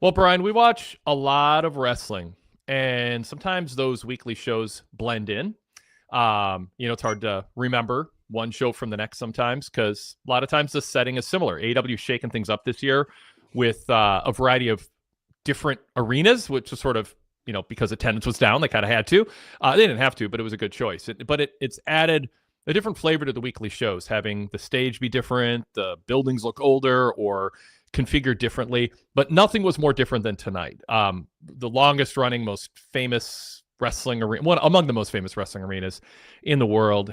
Well, Brian, we watch a lot of wrestling, and sometimes those weekly shows blend in. It's hard to remember one show from the next sometimes because a lot of times the setting is similar. AEW shaking things up this year with a variety of different arenas, which was sort of, because attendance was down, they kind of had to. They didn't have to, but it was a good choice. It's added a different flavor to the weekly shows, having the stage be different, the buildings look older or configured differently, but nothing was more different than tonight. The longest running, most famous wrestling arena, one among the most famous wrestling arenas in the world,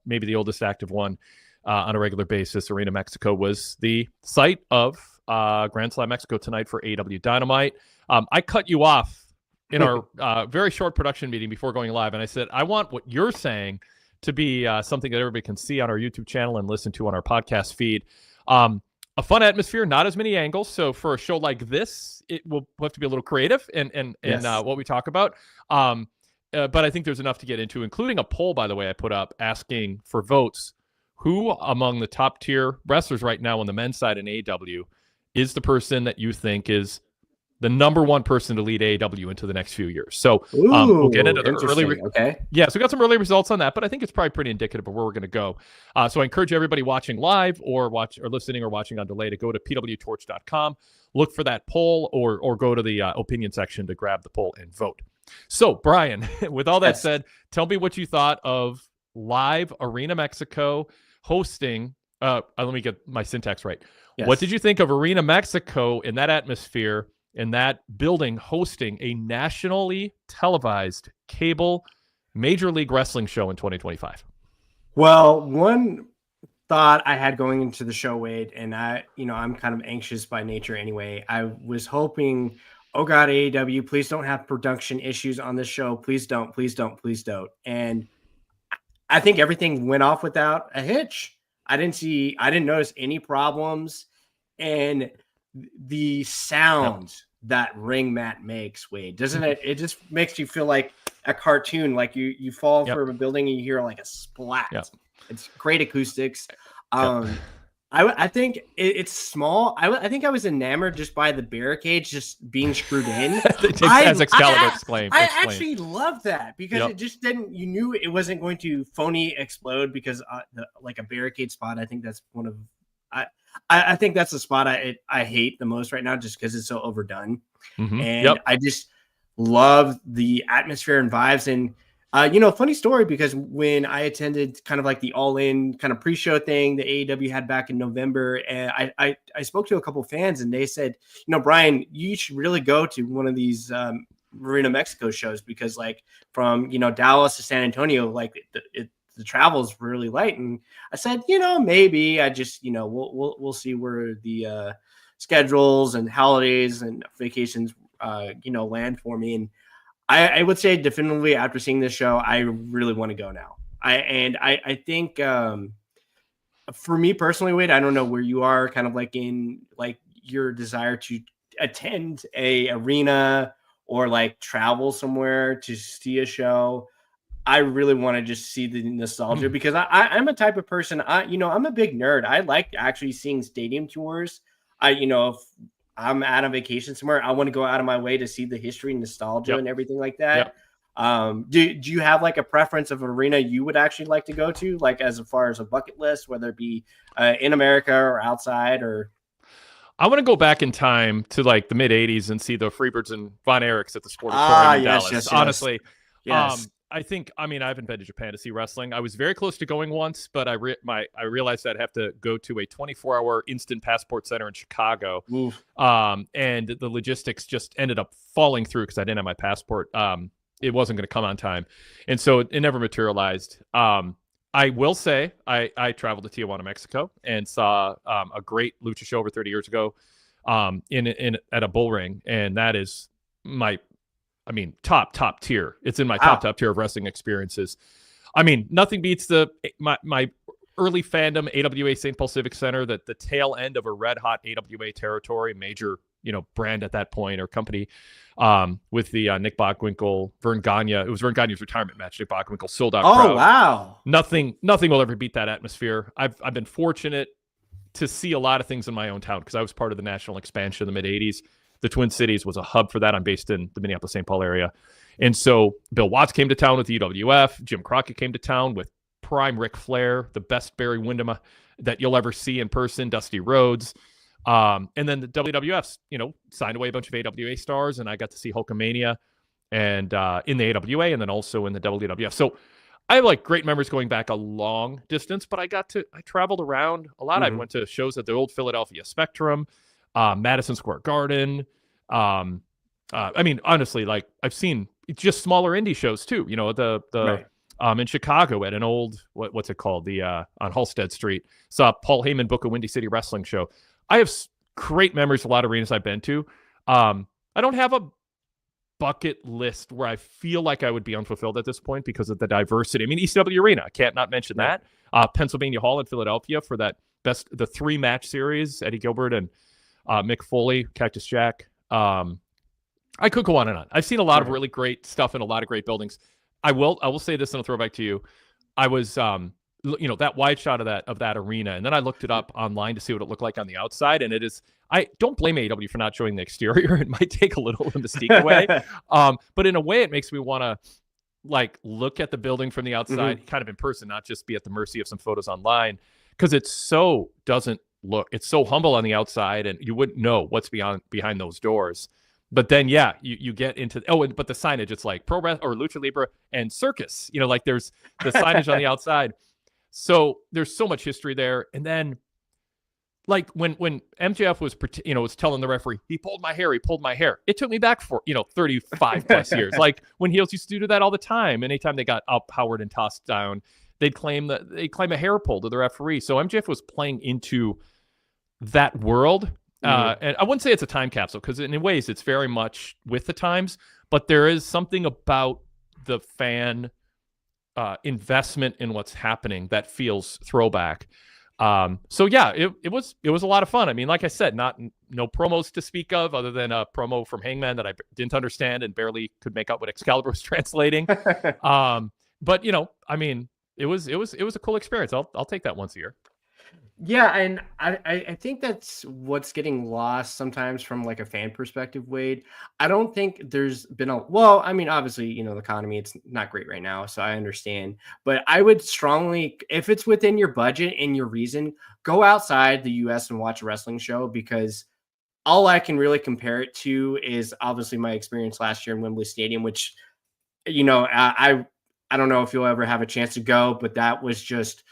maybe the oldest active one on a regular basis, Arena Mexico, was the site of Grand Slam Mexico tonight for AEW Dynamite. I cut you off in our very short production meeting before going live, and I said, I want what you're saying to be something that everybody can see on our YouTube channel and listen to on our podcast feed. A fun atmosphere, not as many angles. So for a show like this, it will have to be a little creative in yes. What we talk about. But I think there's enough to get into, including a poll, by the way, I put up asking for votes. Who among the top tier wrestlers right now on the men's side in AEW is the person that you think is the number one person to lead AEW into the next few years? So we'll get into the early. Okay. Yeah, so we got some early results on that, but I think it's probably pretty indicative of where we're going to go. So I encourage everybody watching live or listening or watching on delay to go to PWTorch.com, look for that poll, or go to the opinion section to grab the poll and vote. So Brian, with all that said, tell me what you thought of live Arena Mexico hosting. Let me get my syntax right. Yes. What did you think of Arena Mexico in that atmosphere? In that building hosting a nationally televised cable Major League Wrestling show in 2025? Well, one thought I had going into the show, Wade, and I'm kind of anxious by nature anyway. I was hoping, oh God, AEW, please don't have production issues on this show. Please don't, please don't, please don't. And I think everything went off without a hitch. I didn't notice any problems. And the sound that ring mat makes, Wade, doesn't it? It just makes you feel like a cartoon, like you fall from a building and you hear like a splat. It's great acoustics. I think it's small. I think I was enamored just by the barricades just being screwed in. As Excalibur explained. I actually love that because it just didn't. You knew it wasn't going to phony explode because like a barricade spot. I think that's one of. I think that's the spot I hate the most right now, just because it's so overdone. Mm-hmm. And I just love the atmosphere and vibes. And funny story, because when I attended kind of like the all-in kind of pre-show thing that AEW had back in November, and I spoke to a couple of fans, and they said, Brian, you should really go to one of these Arena Mexico shows, because like from Dallas to San Antonio, like the travel is really light. And I said, maybe I just, we'll see where the schedules and holidays and vacations, land for me. And I would say definitively after seeing this show, I really want to go now. I think for me personally, Wade, I don't know where you are kind of like in like your desire to attend a arena or like travel somewhere to see a show. I really want to just see the nostalgia, because I'm a type of person, I'm a big nerd. I like actually seeing stadium tours. If I'm out on vacation somewhere, I want to go out of my way to see the history and nostalgia and everything like that. Do you have like a preference of arena you would actually like to go to, like as far as a bucket list, whether it be in America or outside? Or I want to go back in time to like the mid 80s and see the Freebirds and Von Erichs at the Sportatorium in Dallas. Yes. Honestly. Yes. I haven't been to Japan to see wrestling. I was very close to going once, but I realized I'd have to go to a 24-hour instant passport center in Chicago. And the logistics just ended up falling through because I didn't have my passport. It wasn't going to come on time. And so it never materialized. I will say I traveled to Tijuana, Mexico, and saw a great lucha show over 30 years ago at a bull ring. And that is top tier. It's in my top tier of wrestling experiences. Nothing beats my early fandom, AWA St. Paul Civic Center, that the tail end of a red hot AWA territory, major, brand at that point or company, with the Nick Bockwinkel, Vern Gagne. It was Vern Gagne's retirement match. Nick Bockwinkel sold out crowd. Wow. Nothing will ever beat that atmosphere. I've been fortunate to see a lot of things in my own town because I was part of the national expansion in the mid 80s. the Twin Cities was a hub for that. I'm based in the Minneapolis-St. Paul area. And so Bill Watts came to town with the UWF. Jim Crockett came to town with prime Ric Flair, the best Barry Windham that you'll ever see in person, Dusty Rhodes. And then the WWF's, signed away a bunch of AWA stars, and I got to see Hulkamania and in the AWA and then also in the WWF. So I have like great memories going back a long distance, but I traveled around a lot. I went to shows at the old Philadelphia Spectrum, Madison Square Garden. I mean, honestly, like I've seen just smaller indie shows too, right. In Chicago at an old, what's it called? The on Halstead Street. Saw Paul Heyman book a Windy City Wrestling show. I have great memories of a lot of arenas I've been to. I don't have a bucket list where I feel like I would be unfulfilled at this point because of the diversity. I mean, ECW Arena, I can't not mention that. Pennsylvania Hall in Philadelphia for the 3-match series, Eddie Gilbert and Mick Foley, Cactus Jack. I could go on and on. I've seen a lot of really great stuff in a lot of great buildings. I will say this and I'll throw it back to you. I was, that wide shot of that arena, and then I looked it up online to see what it looked like on the outside, and it is. I don't blame AEW for not showing the exterior. It might take a little of the mystique away, but in a way, it makes me want to like look at the building from the outside, kind of in person, not just be at the mercy of some photos online, because it doesn't look. It's so humble on the outside, and you wouldn't know what's behind those doors. But then, you get into but the signage, it's like pro wrestling or lucha libre and circus. Like there's the signage on the outside. So there's so much history there. And then, like when MJF was telling the referee, he pulled my hair. It took me back for 35 plus years. Like when heels used to do that all the time. Anytime they got outpowered and tossed down, they'd claim a hair pull to the referee. So MJF was playing into that world. And I wouldn't say it's a time capsule because in ways it's very much with the times, but there is something about the fan investment in what's happening that feels throwback. It was a lot of fun. I mean, like I said, no promos to speak of other than a promo from Hangman that I didn't understand and barely could make out what Excalibur was translating. But I mean, it was a cool experience. I'll take that once a year. Yeah, and I think that's what's getting lost sometimes from like a fan perspective, Wade. I don't think there's been obviously, the economy, it's not great right now, so I understand. But I would strongly, if it's within your budget and your reason, go outside the US and watch a wrestling show, because all I can really compare it to is obviously my experience last year in Wembley Stadium, which, I don't know if you'll ever have a chance to go, but that was just...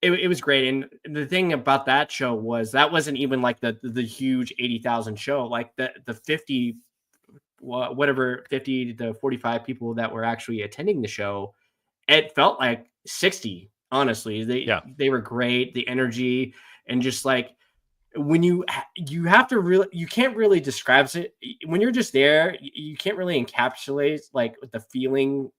It was great. And the thing about that show was that wasn't even like the huge 80,000 show, like the 50 to 45 people that were actually attending the show. It felt like 60, honestly. They were great. The energy, and just like when you can't really describe it when you're just there. You can't really encapsulate like the feeling,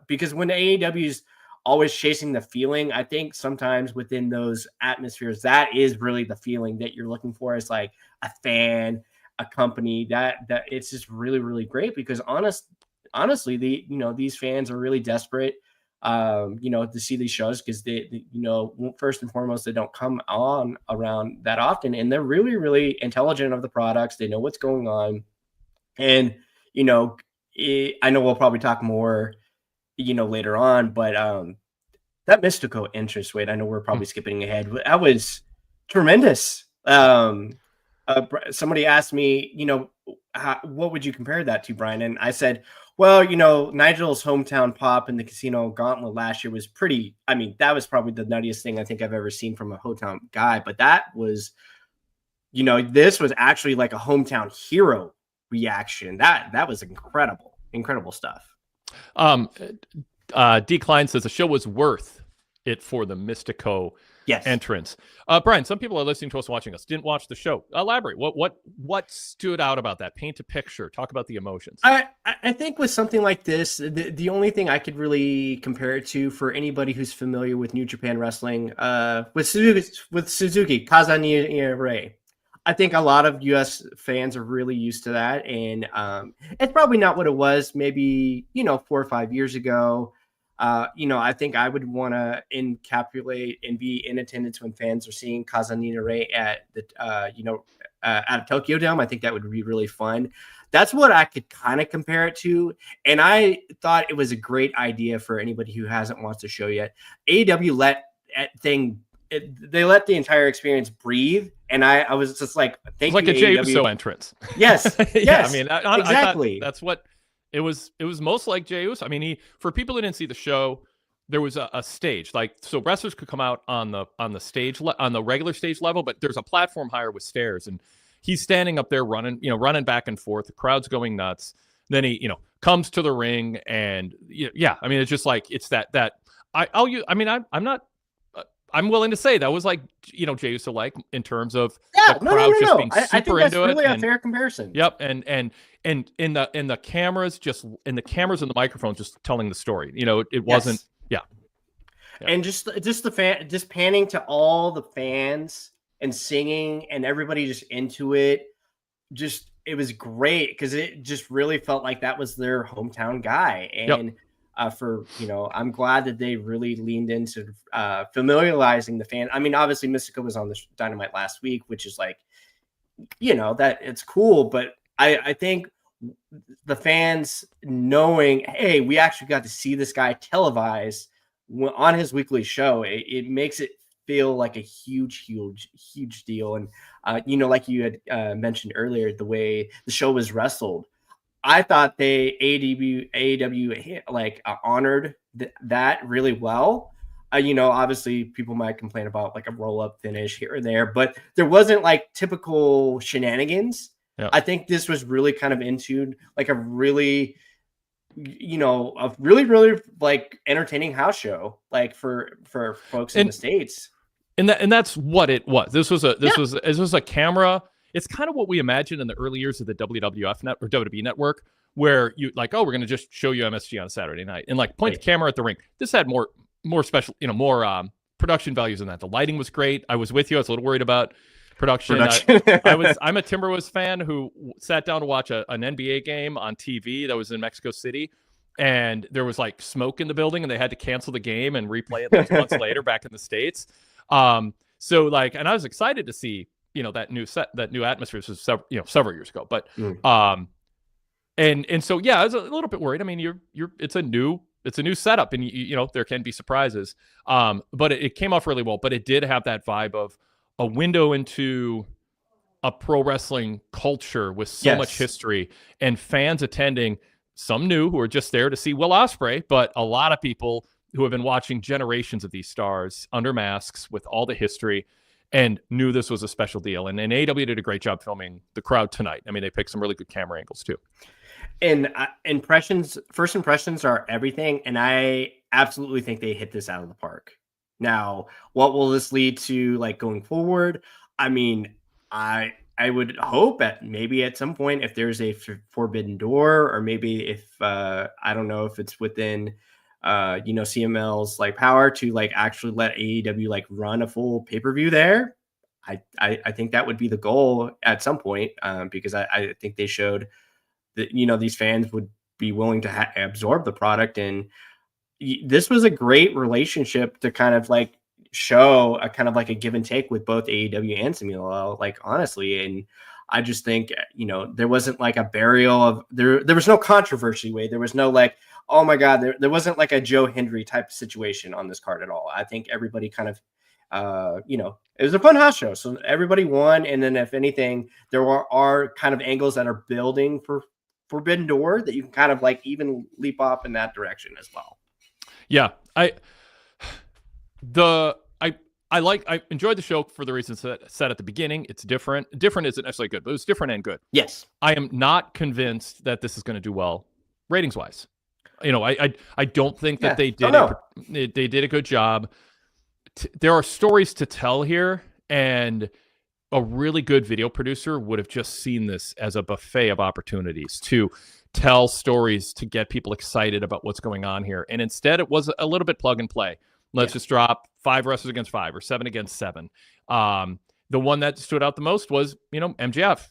because when AEW's always chasing the feeling, I think sometimes within those atmospheres, that is really the feeling that you're looking for as like a fan, a company. That it's just really, really great, because honestly, these fans are really desperate, to see these shows, because they first and foremost, they don't come on around that often, and they're really, really intelligent of the products. They know what's going on, and I know we'll probably talk more later on, but that Mystico entrance, Wade, I know we're probably skipping ahead, but that was tremendous. Somebody asked me, what would you compare that to, Brian? And I said, well, Nigel's hometown pop in the Casino Gauntlet last year was that was probably the nuttiest thing I think I've ever seen from a hometown guy. But that was, this was actually like a hometown hero reaction. That was incredible stuff. Decline says the show was worth it for the Mystico entrance. Brian, some people are listening to us, watching us, didn't watch the show. Elaborate. What stood out about that? Paint a picture. Talk about the emotions. I think with something like this, the only thing I could really compare it to, for anybody who's familiar with New Japan Wrestling, with Suzuki Kazaniere. I think a lot of U.S. fans are really used to that, and it's probably not what it was maybe 4 or 5 years ago. I think I would want to encapsulate and be in attendance when fans are seeing Kazanina Ray at the, at Tokyo Dome. I think that would be really fun. That's what I could kind of compare it to. And I thought it was a great idea for anybody who hasn't watched the show yet. AEW they let the entire experience breathe. And I was just like, thank you, like a Jey Uso entrance. Yes. Yes. I mean, exactly. I that's what it was. It was most like Jey Uso. I mean, for people who didn't see the show, there was a stage, so wrestlers could come out on the stage, on the regular stage level, but there's a platform higher with stairs, and he's standing up there running back and forth. The crowd's going nuts. Then he, comes to the ring, and I mean, it's just like, it's I'm willing to say that was like, Jey Uso like, in terms of the crowd just being super I think that's into really it. A fair comparison. Yep. And in the cameras, and the microphone just telling the story, it wasn't. Yeah. And just just panning to all the fans and singing and everybody just into it. It was great because it just really felt like that was their hometown guy. And I'm glad that they really leaned into familiarizing the fan. I mean, obviously Mystico was on the Dynamite last week, which is like, that it's cool. But I think the fans knowing, hey, we actually got to see this guy televised on his weekly show, it makes it feel like a huge deal. And like you had mentioned earlier, the way the show was wrestled, I thought AEW like honored that really well. Obviously people might complain about like a roll up finish here or there, but there wasn't like typical shenanigans. Yeah. I think this was really kind of into like a really like entertaining house show, like for folks in the States. And that's what it was. This was a camera. It's kind of what we imagined in the early years of the WWF or WWE network, where you like, oh, we're going to just show you MSG on a Saturday night and like point the camera at the ring. This had more special, more production values than that. The lighting was great. I was with you. I was a little worried about production. I'm a Timberwolves fan who sat down to watch an NBA game on TV that was in Mexico City, and there was like smoke in the building, and they had to cancel the game and replay it like months later back in the States. So like, and I was excited to see that new atmosphere. This was several years ago, but and so I was a little bit worried. I mean, it's a new setup, and there can be surprises. But it came off really well. But it did have that vibe of a window into a pro wrestling culture with so much history, and fans attending, some new who are just there to see Will Ospreay, but a lot of people who have been watching generations of these stars under masks with all the history and knew this was a special deal. And AEW did a great job filming the crowd tonight. I mean, they picked some really good camera angles too. And first impressions are everything. And I absolutely think they hit this out of the park. Now, what will this lead to like going forward? I mean, I would hope maybe at some point, if there's a forbidden door, or maybe if I don't know if it's within CML's like power to like actually let AEW like run a full pay-per-view there. I think that would be the goal at some point, because I think they showed that these fans would be willing to absorb the product, and this was a great relationship to kind of like show a kind of like a give and take with both AEW and CMLL, like honestly. And I just think there wasn't like a burial of there was no controversy. There was no like, oh my God, there wasn't like a Joe Hendry type situation on this card at all. I think everybody kind of, it was a fun house show. So everybody won. And then if anything, there are kind of angles that are building for Forbidden Door that you can kind of like even leap off in that direction as well. Yeah. I enjoyed the show for the reasons that said at the beginning. It's different. Different isn't necessarily good, but it was different and good. Yes. I am not convinced that this is going to do well ratings wise. I don't think that they did a good job. There are stories to tell here, and a really good video producer would have just seen this as a buffet of opportunities to tell stories to get people excited about what's going on here. And instead, it was a little bit plug and play. Let's just drop 5 wrestlers against 5 or 7 against 7. The one that stood out the most was, MJF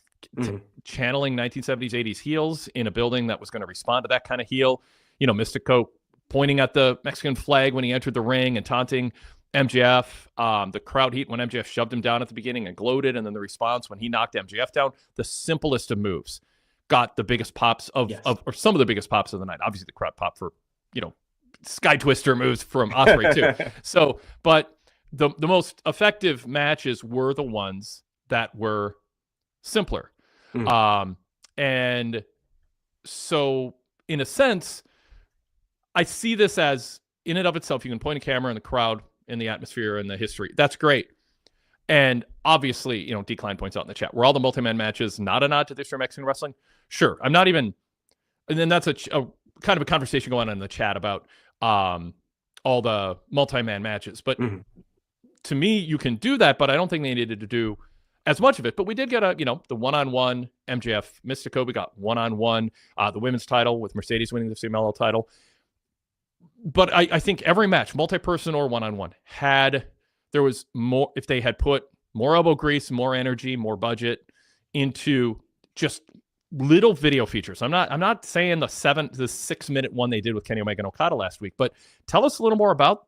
channeling 1970s, 80s heels in a building that was going to respond to that kind of heel. Mystico pointing at the Mexican flag when he entered the ring and taunting MJF, the crowd heat when MJF shoved him down at the beginning and gloated, and then the response when he knocked MJF down. The simplest of moves got the biggest pops or some of the biggest pops of the night. Obviously, the crowd pop for, Sky Twister moves from Ospreay too. So, but the most effective matches were the ones that were simpler. And so in a sense, I see this as, in and of itself, you can point a camera in the crowd, in the atmosphere, and the history. That's great. And obviously, Decline points out in the chat, were all the multi-man matches not a nod to the history of Mexican wrestling? Sure. I'm not even, and then that's a kind of a conversation going on in the chat about all the multi-man matches. But to me, you can do that, but I don't think they needed to do as much of it. But we did get the one-on-one MJF Mystico. We got one-on-one, the women's title with Mercedes winning the CMLL title. But I think every match, multi-person or one-on-one, there was more, if they had put more elbow grease, more energy, more budget into just little video features. I'm not saying the 6-minute one they did with Kenny Omega and Okada last week, but tell us a little more about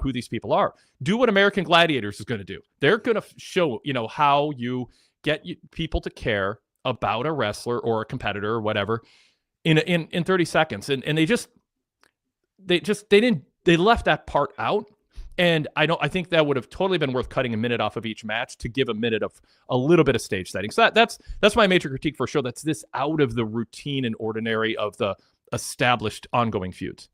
who these people are. Do what American Gladiators is going to do. They're going to show, how you get people to care about a wrestler or a competitor or whatever in 30 seconds. And they left that part out. And I think that would have totally been worth cutting a minute off of each match to give a minute of a little bit of stage setting. So that's my major critique for a show that's this out of the routine and ordinary of the established ongoing feuds.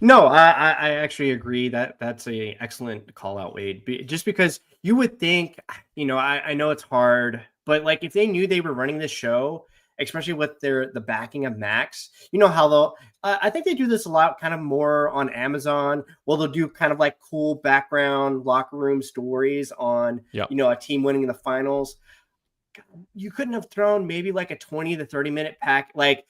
No, I actually agree that that's a excellent call out, Wade. Just because you would think, I know it's hard, but like if they knew they were running this show, especially with the backing of Max, how I think they do this a lot, kind of more on Amazon. Well, they'll do kind of like cool background locker room stories on, a team winning in the finals. You couldn't have thrown maybe like a 20 to 30 minute pack, like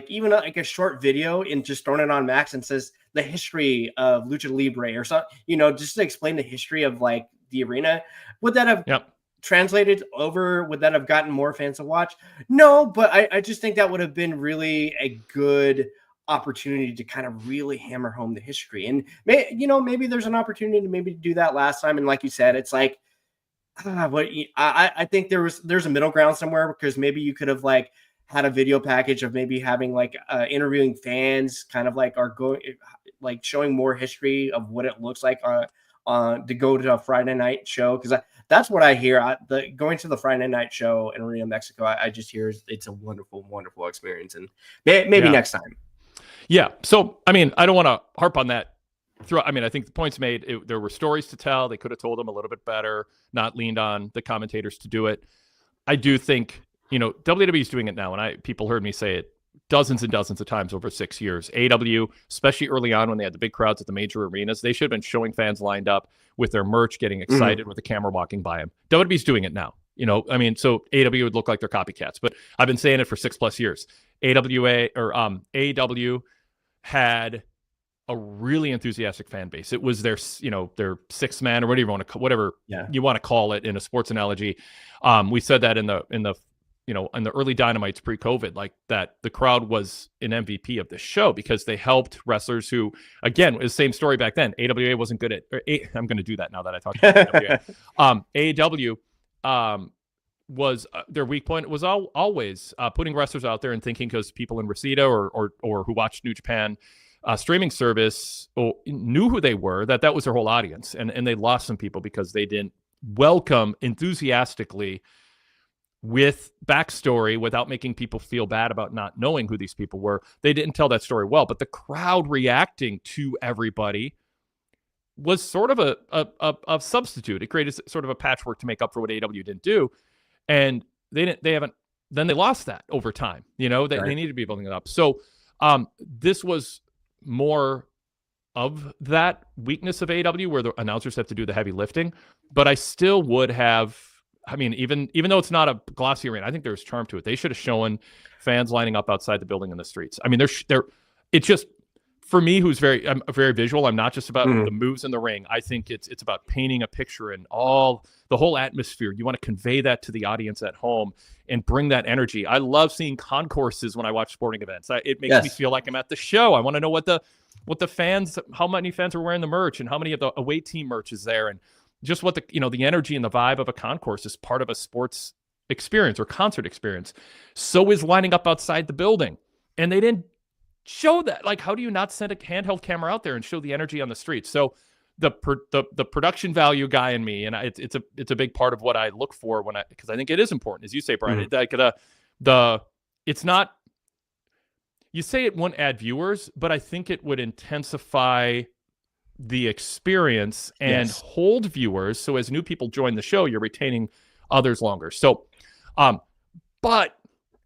even like a short video and just thrown it on Max and says the history of Lucha Libre or something, just to explain the history of like the arena. Would that have translated over? Would that have gotten more fans to watch? No, but I just think that would have been really a good opportunity to kind of really hammer home the history. And maybe there's an opportunity to maybe do that last time. And like you said, it's like, I think there's a middle ground somewhere, because maybe you could have like had a video package of maybe having like interviewing fans, kind of like showing more history of what it looks like to go to a Friday night show. Because that's what I hear. Going to the Friday night show in Arena, Mexico, I just hear it's a wonderful, wonderful experience. And maybe next time. Yeah. So, I don't want to harp on that. I think the point's made. There were stories to tell. They could have told them a little bit better, not leaned on the commentators to do it. I do think, WWE is doing it now. And people heard me say it dozens and dozens of times over 6 years. AEW, especially early on when they had the big crowds at the major arenas, they should have been showing fans lined up with their merch, getting excited with the camera walking by them. WWE's doing it now. So AEW would look like they're copycats, but I've been saying it for 6+ years. AEW had a really enthusiastic fan base. It was their sixth man, or whatever you want to call it in a sports analogy. We said that in the early Dynamites pre-COVID, like that the crowd was an MVP of the show because they helped wrestlers who, again, was the same story back then. AWA wasn't good at, I'm going to do that now that I talked about AWA. AEW was their weak point was always putting wrestlers out there and thinking, because people in Reseda or who watched New Japan streaming service knew who they were, that was their whole audience. And they lost some people because they didn't welcome enthusiastically with backstory without making people feel bad about not knowing who these people were. They didn't tell that story well, but the crowd reacting to everybody was sort of a substitute. It created sort of a patchwork to make up for what AEW didn't do. And they lost that over time. They need to be building it up. So this was more of that weakness of AEW, where the announcers have to do the heavy lifting. But I still would have, even though it's not a glossy arena, I think there's charm to it. They should have shown fans lining up outside the building in the streets. It's just, for me, I'm very visual. I'm not just about the moves in the ring. I think it's about painting a picture and the whole atmosphere. You want to convey that to the audience at home and bring that energy. I love seeing concourses when I watch sporting events. It makes me feel like I'm at the show. I want to know what the fans, how many fans are wearing the merch and how many of the away team merch is there, and just what the energy and the vibe of a concourse is part of a sports experience or concert experience. So is lining up outside the building, and they didn't show that. Like, how do you not send a handheld camera out there and show the energy on the street? So the production value guy in me, and it's a big part of what I look for because I think it is important, as you say, Brian. It's not, you say it won't add viewers, but I think it would intensify the experience and hold viewers. So as new people join the show, you're retaining others longer. So, but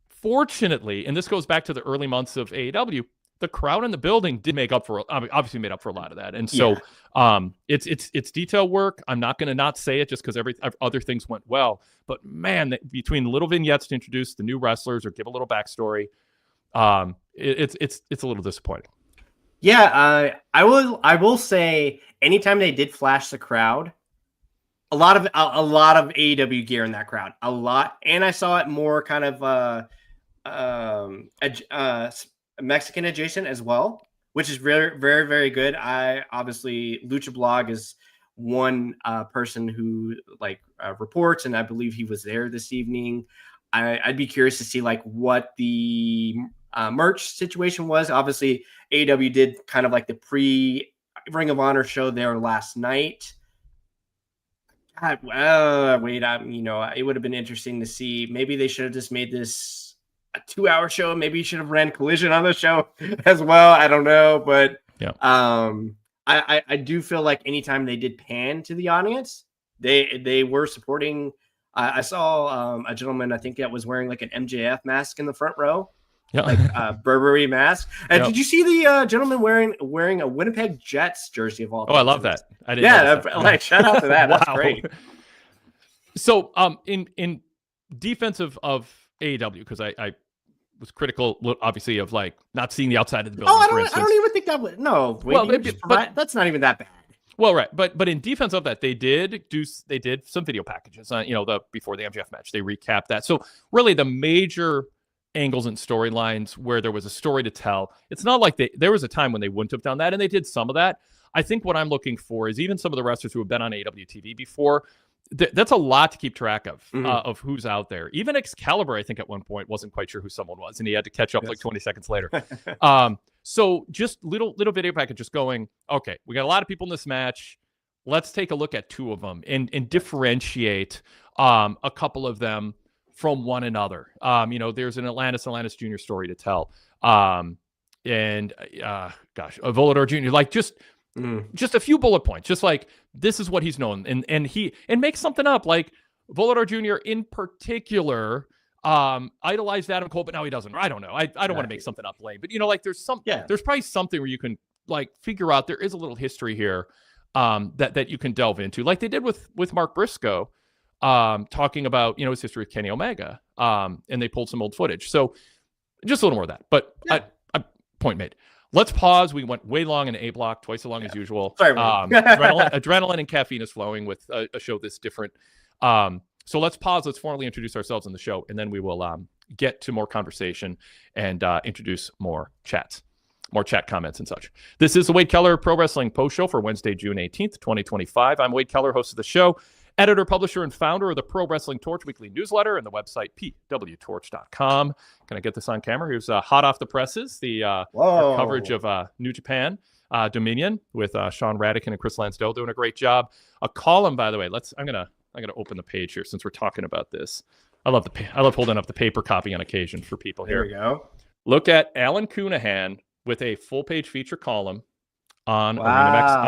fortunately, and this goes back to the early months of AEW, the crowd in the building did obviously made up for a lot of that. And so it's detail work. I'm not going to not say it just because other things went well. But man, between little vignettes to introduce the new wrestlers or give a little backstory, it's a little disappointing. Yeah, I will say anytime they did flash the crowd, a lot of AEW gear in that crowd, a lot, and I saw it more kind of Mexican adjacent as well, which is very, very, very good. Obviously Lucha Blog is one person who reports, and I believe he was there this evening. I'd be curious to see what the merch situation was. Obviously AEW did kind of the pre Ring of Honor show there last night. Wait, it would have been interesting to see. Maybe they should have just made this a 2-hour show. Maybe you should have ran Collision on the show as well. I don't know, but I do feel like anytime they did pan to the audience, they were supporting. I saw a gentleman, I think that was wearing an MJF mask in the front row. Burberry mask. And did you see the gentleman wearing a Winnipeg Jets jersey of all time? Oh, I love that. I didn't shout out to that. Wow. That's great. So in defense of AEW, because I was critical, obviously, of not seeing the outside of the building. I don't even think that would. No, but that's not even that bad. Well, right, but in defense of that, they did some video packages. Before the MJF match, they recapped that. So really, the major angles and storylines where there was a story to tell. It's not like there was a time when they wouldn't have done that, and they did some of that. I think what I'm looking for is even some of the wrestlers who have been on AEW TV before. That's a lot to keep track of who's out there. Even Excalibur, I think at one point wasn't quite sure who someone was, and he had to catch up 20 seconds later. So just little video package, just going, okay, we got a lot of people in this match. Let's take a look at two of them and differentiate a couple of them from one another. There's an Atlantis Jr. story to tell. Volador Jr. Just a few bullet points. Just this is what he's known, and make something up. Volador Jr. in particular idolized Adam Cole, but now he doesn't. I don't know. I don't want to make something up lame, but there's probably something where you can figure out there is a little history here that you can delve into, like they did with Mark Briscoe. Talking about his history with Kenny Omega, and they pulled some old footage. So just a little more of that. But point made. Let's pause. We went way long in A block, twice as long as usual. Sorry, adrenaline and caffeine is flowing with a show this different. So let's pause. Let's formally introduce ourselves in the show, and then we will get to more conversation and introduce more chat comments and such. This is the Wade Keller Pro Wrestling Post Show for Wednesday, June 18th, 2025. I'm Wade Keller, host of the show, editor, publisher, and founder of the Pro Wrestling Torch weekly newsletter and the website PWTorch.com. Can I get this on camera? Here's hot off the presses, our coverage of New Japan Dominion with Sean Radican and Chris Lansdale doing a great job. A column, by the way. I'm gonna open the page here since we're talking about this. I love holding up the paper copy on occasion for people here. There we go. Look at Alan Cunahan with a full page feature column on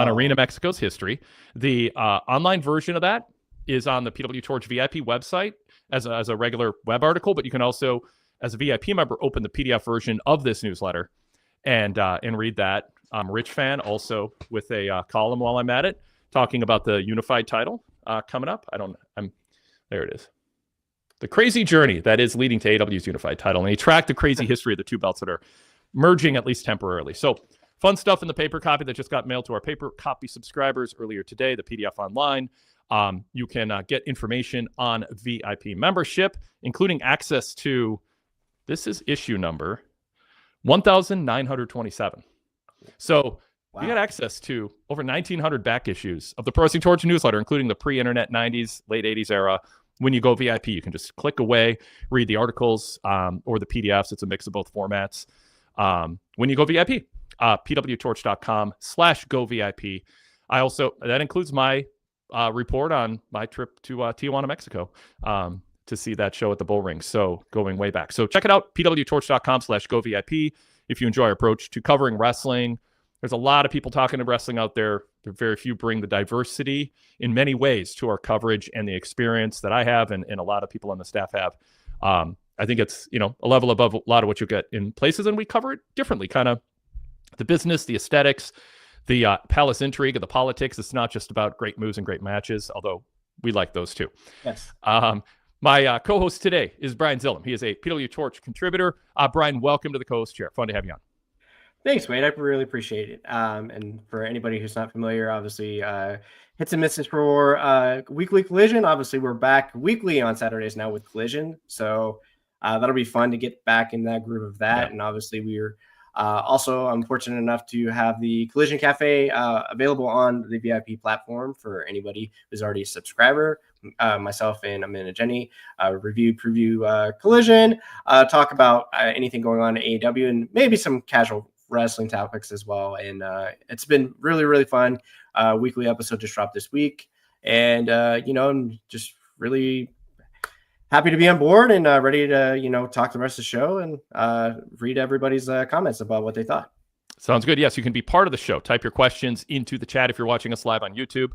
Arena Mexico's history. The online version of that is on the PWTorch VIP website as a regular web article, but you can also, as a VIP member, open the PDF version of this newsletter and read that. Rich Fan also with a column while I'm at it, talking about the unified title coming up. There it is. The crazy journey that is leading to AEW's unified title. And he tracked the crazy history of the two belts that are merging, at least temporarily. So fun stuff in the paper copy that just got mailed to our paper copy subscribers earlier today, the PDF online. You can get information on VIP membership, including access to, this is issue number 1927. So you got access to over 1,900 back issues of the Pro Wrestling Torch newsletter, including the pre-internet 90s, late 80s era. When you go VIP, you can just click away, read the articles or the PDFs. It's a mix of both formats. When you go VIP, pwtorch.com/govip. That includes my report on my trip to Tijuana, Mexico, to see that show at the Bull Ring. So going way back. So check it out, pwtorch.com/govip. If you enjoy our approach to covering wrestling, there's a lot of people talking to wrestling out there. There are very few bring the diversity in many ways to our coverage and the experience that I have and a lot of people on the staff have. I think it's, a level above a lot of what you get in places, and we cover it differently, kind of the business, the aesthetics, the palace intrigue, the politics. It's not just about great moves and great matches, although we like those too. Yes. My co-host today is Brian Zilem. He is a PWTorch contributor. Brian, welcome to the co-host chair. Fun to have you on. Thanks, Wade. I really appreciate it. And for anybody who's not familiar, obviously, hits and misses for Weekly Collision. Obviously, we're back weekly on Saturdays now with Collision. So that'll be fun to get back in that groove of that. Yeah. And obviously, we're also, I'm fortunate enough to have the Collision Cafe available on the VIP platform for anybody who's already a subscriber. Myself and Amin and Jenny preview Collision, talk about anything going on at AEW and maybe some casual wrestling topics as well. And it's been really, really fun. Weekly episode just dropped this week. And, I'm just really happy to be on board and ready to, talk the rest of the show and read everybody's comments about what they thought. Sounds good. Yes, you can be part of the show. Type your questions into the chat if you're watching us live on YouTube.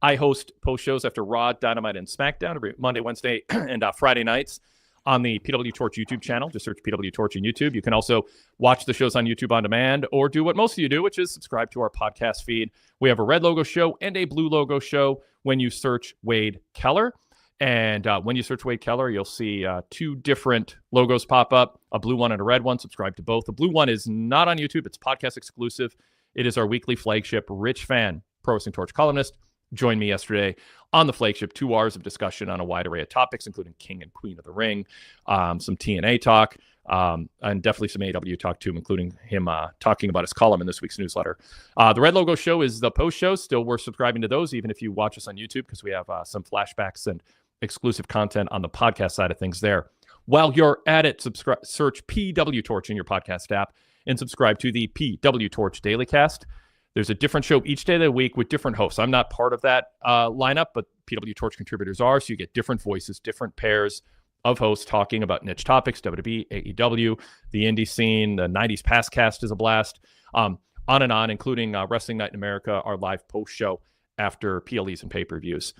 I host post shows after Raw, Dynamite, and SmackDown every Monday, Wednesday, and Friday nights on the PWTorch YouTube channel. Just search PWTorch on YouTube. You can also watch the shows on YouTube on demand or do what most of you do, which is subscribe to our podcast feed. We have a red logo show and a blue logo show when you search Wade Keller. And when you search Wade Keller, you'll see two different logos pop up, a blue one and a red one. Subscribe to both. The blue one is not on YouTube. It's podcast exclusive. It is our weekly flagship. Rich Fan, Pro Wrestling Torch columnist, joined me yesterday on the flagship. 2 hours of discussion on a wide array of topics, including King and Queen of the Ring, some TNA talk, and definitely some AEW talk too, including him talking about his column in this week's newsletter. The Red Logo show is the post show. Still worth subscribing to those, even if you watch us on YouTube, because we have some flashbacks and exclusive content on the podcast side of things there. While you're at it, search PWTorch in your podcast app and subscribe to the PWTorch Daily Cast. There's a different show each day of the week with different hosts. I'm not part of that lineup, but PWTorch contributors are, so you get different voices, different pairs of hosts talking about niche topics, WWE, AEW, the indie scene, the 90s Past Cast is a blast, on and on, including Wrestling Night in America, our live post show after PLEs and pay-per-views.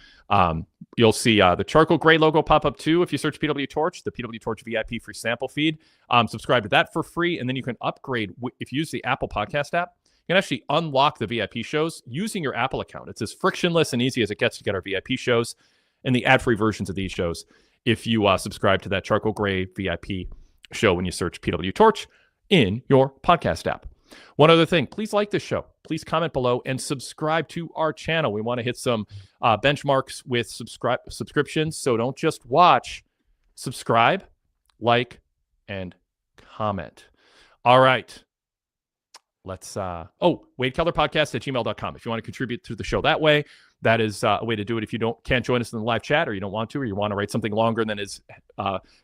You'll see the charcoal gray logo pop up too if you search PWTorch, the PWTorch VIP free sample feed. Subscribe to that for free, and then you can upgrade if you use the Apple Podcast app. You can actually unlock the VIP shows using your Apple account. It's as frictionless and easy as it gets to get our VIP shows and the ad-free versions of these shows if you subscribe to that charcoal gray VIP show when you search PWTorch in your podcast app. One other thing, please like this show. Please comment below and subscribe to our channel. We want to hit some benchmarks with subscriptions, so don't just watch. Subscribe, like, and comment. All right. Let's Wade Keller podcast at gmail.com. If you want to contribute to the show that way, that is a way to do it. If you can't join us in the live chat, or you don't want to, or you want to write something longer than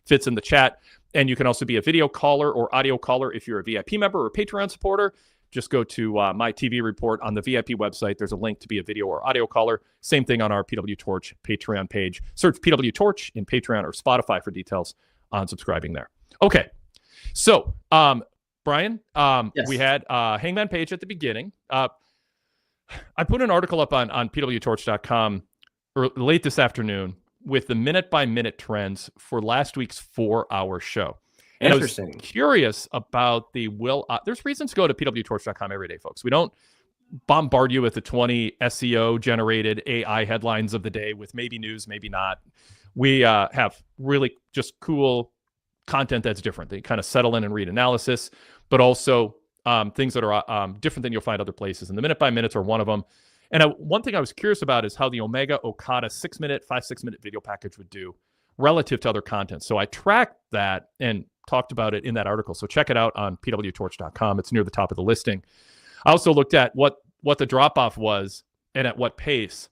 fits in the chat. And you can also be a video caller or audio caller if you're a VIP member or a Patreon supporter. Just go to my TV report on the VIP website. There's a link to be a video or audio caller. Same thing on our PWTorch Patreon page. Search PWTorch in Patreon or Spotify for details on subscribing there. Okay, so Brian, yes. We had Hangman Page at the beginning. I put an article up on PWTorch.com late this afternoon with the minute-by-minute trends for last week's 4-hour show. And interesting. I was curious about the there's reasons to go to PWTorch.com every day, folks. We don't bombard you with the 20 SEO-generated AI headlines of the day with maybe news, maybe not. We have really just cool content that's different. They kind of settle in and read analysis, but also things that are different than you'll find other places. And the minute by minutes are one of them. And one thing I was curious about is how the Omega Okada 5-6 minute video package would do relative to other content. So I tracked that and talked about it in that article. So check it out on PWTorch.com. It's near the top of the listing. I also looked at what the drop-off was and at what pace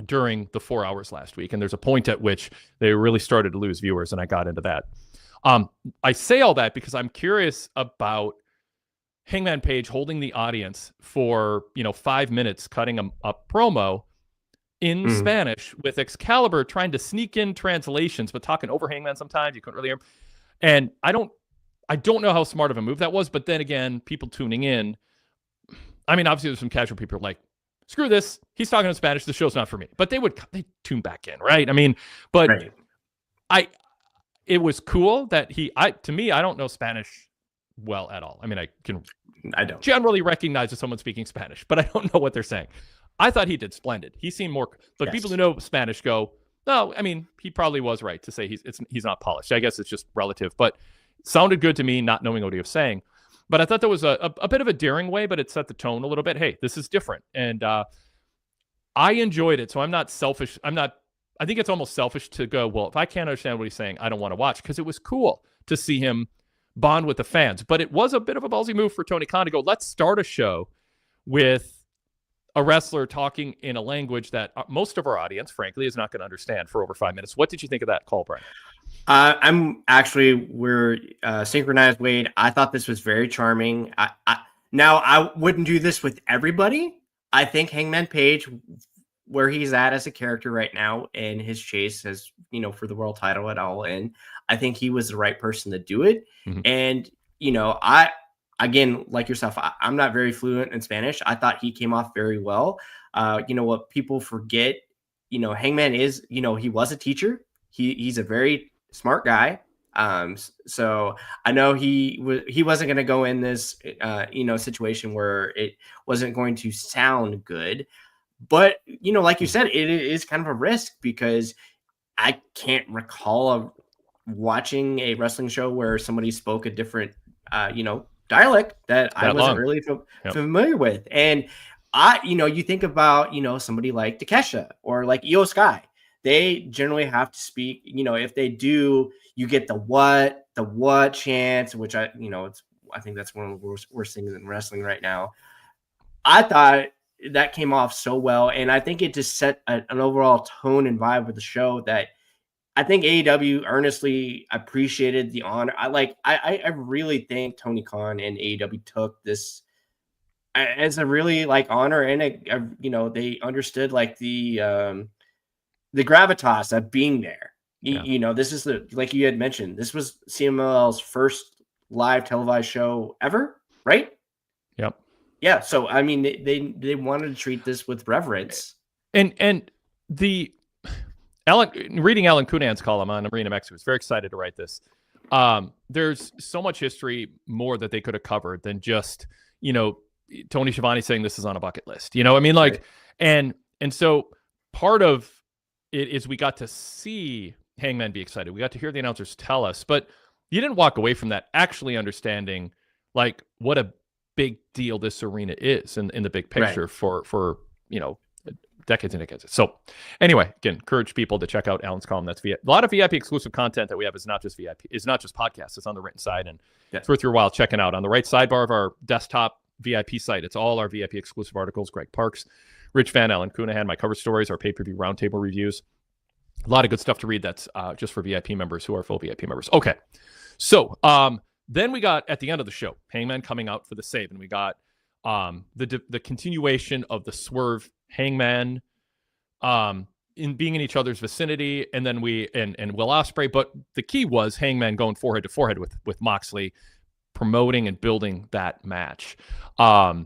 during the 4 hours last week. And there's a point at which they really started to lose viewers, and I got into that. I say all that because I'm curious about Hangman Page holding the audience for 5 minutes, cutting a promo in Spanish with Excalibur trying to sneak in translations, but talking over Hangman sometimes. You couldn't really hear him. And I don't know how smart of a move that was, but then again, people tuning in, I mean, obviously there's some casual people who are like, screw this, he's talking in Spanish, the show's not for me. But they tune back in, right? I mean, but right. It was cool that to me, I don't know Spanish well at all. I mean, I don't generally recognize if someone's speaking Spanish, but I don't know what they're saying. I thought he did splendid. He seemed more, but yes. People who know Spanish go, no, I mean, he probably was right to say he's not polished. I guess it's just relative, but sounded good to me, not knowing what he was saying. But I thought that was a bit of a daring way, but it set the tone a little bit. Hey, this is different. And I enjoyed it. So I'm not selfish. I think it's almost selfish to go, well, if I can't understand what he's saying, I don't want to watch, because it was cool to see him bond with the fans. But it was a bit of a ballsy move for Tony Khan to go, let's start a show with a wrestler talking in a language that most of our audience, frankly, is not going to understand for over 5 minutes. What did you think of that call, Brian? We're synchronized, Wade. I thought this was very charming. Now, I wouldn't do this with everybody. I think Hangman Page, where he's at as a character right now, and his chase as, for the world title at All In, I think he was the right person to do it. Mm-hmm. And, again, like yourself, I'm not very fluent in Spanish. I thought he came off very well. What people forget, Hangman is, he was a teacher. He's a very smart guy. So I know he wasn't going to go in this, situation where it wasn't going to sound good. But, like you said, it is kind of a risk, because I can't recall watching a wrestling show where somebody spoke a different, dialect that I wasn't really familiar with. And you think about, somebody like Takesha or like Io Sky. They generally have to speak, if they do, you get the what chance, which I think that's one of the worst things in wrestling right now. I thought that came off so well. And I think it just set an overall tone and vibe with the show that I think AEW earnestly appreciated the honor. I really think Tony Khan and AEW took this as a really honor, and they understood the gravitas of being there. Yeah. This is like you had mentioned, this was CMLL's first live televised show ever, right? Yep. Yeah. So I mean, they wanted to treat this with reverence. And reading Alan Cunan's column on Arena Mexico, was very excited to write this. There's so much history more that they could have covered than just, Tony Schiavone saying this is on a bucket list. Right. And so part of it is we got to see Hangman be excited. We got to hear the announcers tell us, but you didn't walk away from that actually understanding what a big deal this arena is in the big picture, right, for decades and decades. So anyway, again, encourage people to check out Alan's column. That's a lot of VIP exclusive content that we have. Is not just VIP, is not just podcasts. It's on the written side, and it's worth your while checking out. On the right sidebar of our desktop VIP site, it's all our VIP exclusive articles. Greg Parks, Rich Van, Alan Cunahan, my cover stories, our pay-per-view roundtable reviews. A lot of good stuff to read. That's just for VIP members who are full VIP members. Okay, so then we got at the end of the show, Hangman coming out for the save, and we got the continuation of the Swerve Hangman in being in each other's vicinity, and then and Will Ospreay. But the key was Hangman going forehead to forehead with Moxley, promoting and building that match. The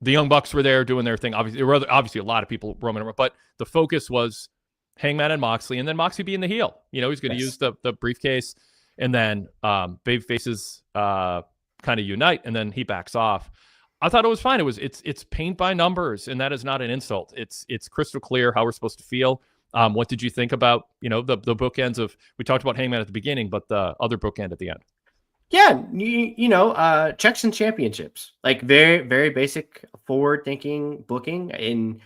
Young Bucks were there doing their thing. Obviously, there were obviously a lot of people roaming around, but the focus was Hangman and Moxley, and then Moxley being the heel. He's going to use the briefcase, and then baby faces kind of unite, and then he backs off. I thought it was fine. It's paint by numbers, and that is not an insult. It's crystal clear how we're supposed to feel. What did you think about the bookends of, we talked about Hangman at the beginning, but the other bookend at the end? Yeah, checks and championships, like very, very basic forward thinking booking. And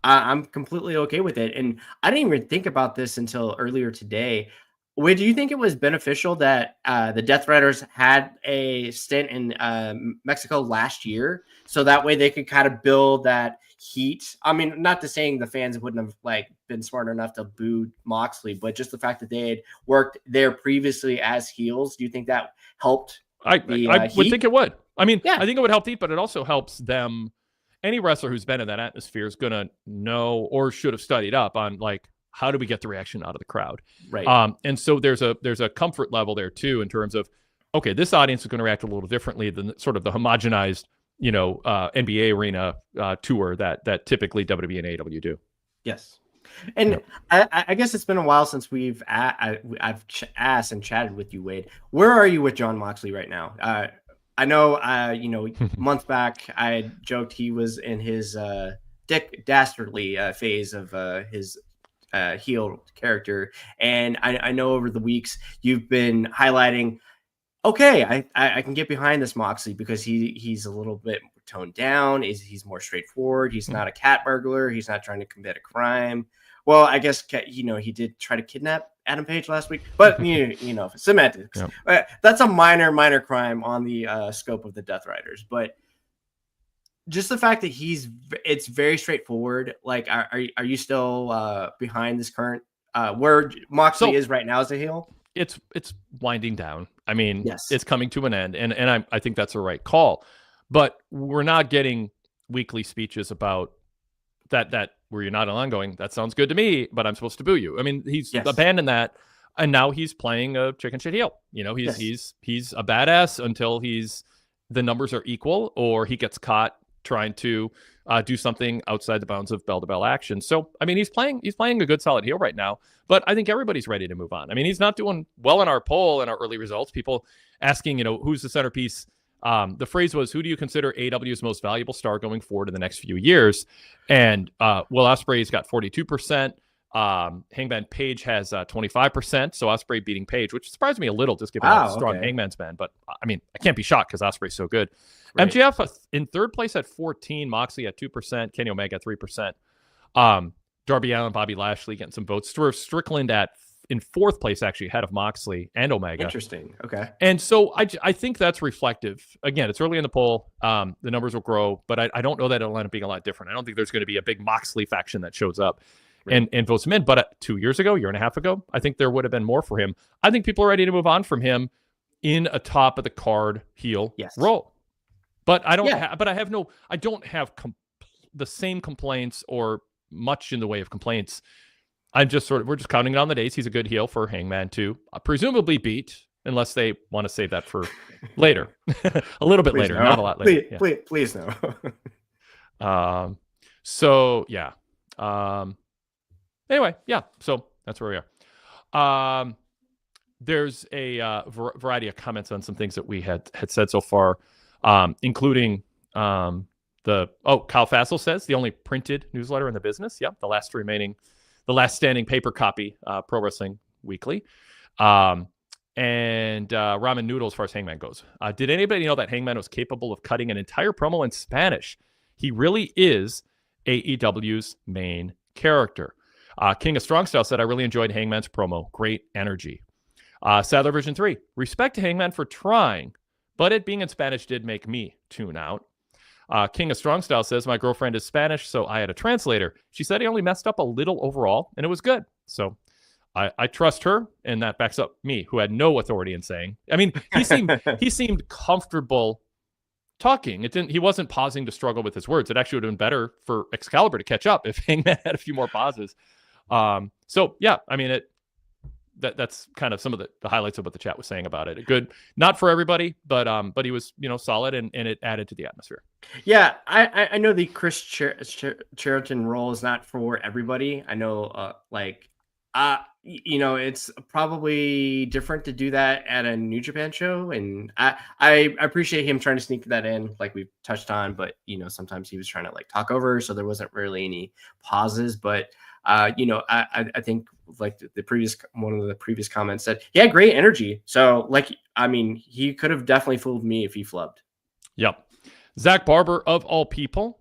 I'm completely okay with it. And I didn't even think about this until earlier today. Do you think it was beneficial that the Death Riders had a stint in Mexico last year, so that way they could kind of build that heat? I mean, not to saying the fans wouldn't have been smart enough to boo Moxley, but just the fact that they had worked there previously as heels. Do you think that helped? I would think it would. I mean, yeah. I think it would help Heat, but it also helps them. Any wrestler who's been in that atmosphere is going to know or should have studied up on how do we get the reaction out of the crowd? Right. And so there's a comfort level there too, in terms of, okay, this audience is going to react a little differently than sort of the homogenized, NBA arena tour that typically WWE and AEW do. Yes. And I guess it's been a while since I've asked and chatted with you, Wade. Where are you with Jon Moxley right now? I know, months back I joked he was in his Dick Dastardly phase of his heel character, and I know over the weeks you've been highlighting, okay, I can get behind this Moxley because he's a little bit toned down. He's more straightforward. He's not a cat burglar. He's not trying to commit a crime. Well, I guess he did try to kidnap Adam Page last week, but semantics. Yep. That's a minor crime on the scope of the Death Riders, but just the fact that it's very straightforward. Like, are you still behind this current where Moxley is right now as a heel? It's winding down. I mean, yes. It's coming to an end, and I think that's a right call. But we're not getting weekly speeches about that where you're not ongoing. That sounds good to me, but I'm supposed to boo you. I mean, he's abandoned that, and now he's playing a chicken shit heel. He's a badass until the numbers are equal, or he gets caught trying to do something outside the bounds of bell-to-bell action. So, I mean, he's playing a good solid heel right now, but I think everybody's ready to move on. I mean, he's not doing well in our poll and our early results. People asking, who's the centerpiece? The phrase was, who do you consider AEW's most valuable star going forward in the next few years? And Will Ospreay's got 42%. Hangman Page has 25%. So Ospreay beating Page, which surprised me a little, just given how strong Hangman's been. But I mean, I can't be shocked because Ospreay's so good. Right. MJF in third place at 14%, Moxley at 2%, Kenny Omega at 3%. Darby Allin, Bobby Lashley getting some votes. Swerve Strickland in fourth place, actually ahead of Moxley and Omega. Interesting. Okay. And so I think that's reflective. Again, it's early in the poll. The numbers will grow, but I don't know that it'll end up being a lot different. I don't think there's going to be a big Moxley faction that shows up and votes him in. But 2 years ago, year and a half ago, I think there would have been more for him. I think people are ready to move on from him in a top of the card heel role. But I don't have the same complaints or much in the way of complaints. We're just counting on the days he's a good heel for Hangman to presumably beat, unless they want to save that for later, a little bit later, not a lot later. Please no. So yeah. Anyway, yeah. So that's where we are. There's a variety of comments on some things that we had said so far, including Kyle Fassel says the only printed newsletter in the business. Yep, the last standing paper copy, Pro Wrestling Weekly. And ramen noodle as far as Hangman goes. Did anybody know that Hangman was capable of cutting an entire promo in Spanish? He really is AEW's main character. King of Strong Style said, I really enjoyed Hangman's promo. Great energy. Sadler Version 3. Respect to Hangman for trying, but it being in Spanish did make me tune out. King of Strong Style says, my girlfriend is Spanish, so I had a translator. She said he only messed up a little overall, and it was good. So I trust her, and that backs up me, who had no authority in saying. I mean, he seemed comfortable talking. He wasn't pausing to struggle with his words. It actually would have been better for Excalibur to catch up if Hangman had a few more pauses. So yeah, I mean that's kind of some of the highlights of what the chat was saying about it. Good, not for everybody, but he was solid and it added to the atmosphere. Yeah, I know the Chris Cheriton role is not for everybody. I know it's probably different to do that at a New Japan show, and I appreciate him trying to sneak that in, like we've touched on. But sometimes he was trying to talk over, so there wasn't really any pauses. But I think like one of the previous comments said he had great energy. So like, I mean, he could have definitely fooled me if he flubbed. Yep. Zach Barber of all people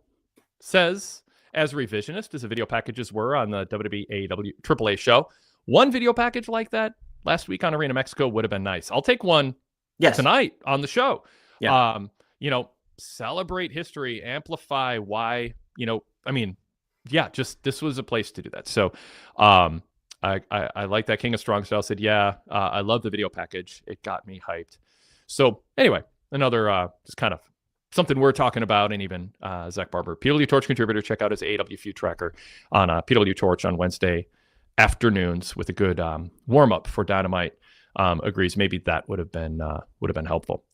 says, as revisionist as the video packages were on the WWE AEW AAA show, one video package like that last week on Arena Mexico would have been nice. I'll take one tonight on the show. Yeah. Celebrate history, amplify why, just this was a place to do that. So I like that. King of Strong Style said, I love the video package. It got me hyped. So anyway, another just kind of something we're talking about, and even Zach Barber, PWTorch contributor, check out his AEW feud tracker on PWTorch on Wednesday afternoons with a good warm-up for Dynamite. Agrees. Maybe that would have been helpful.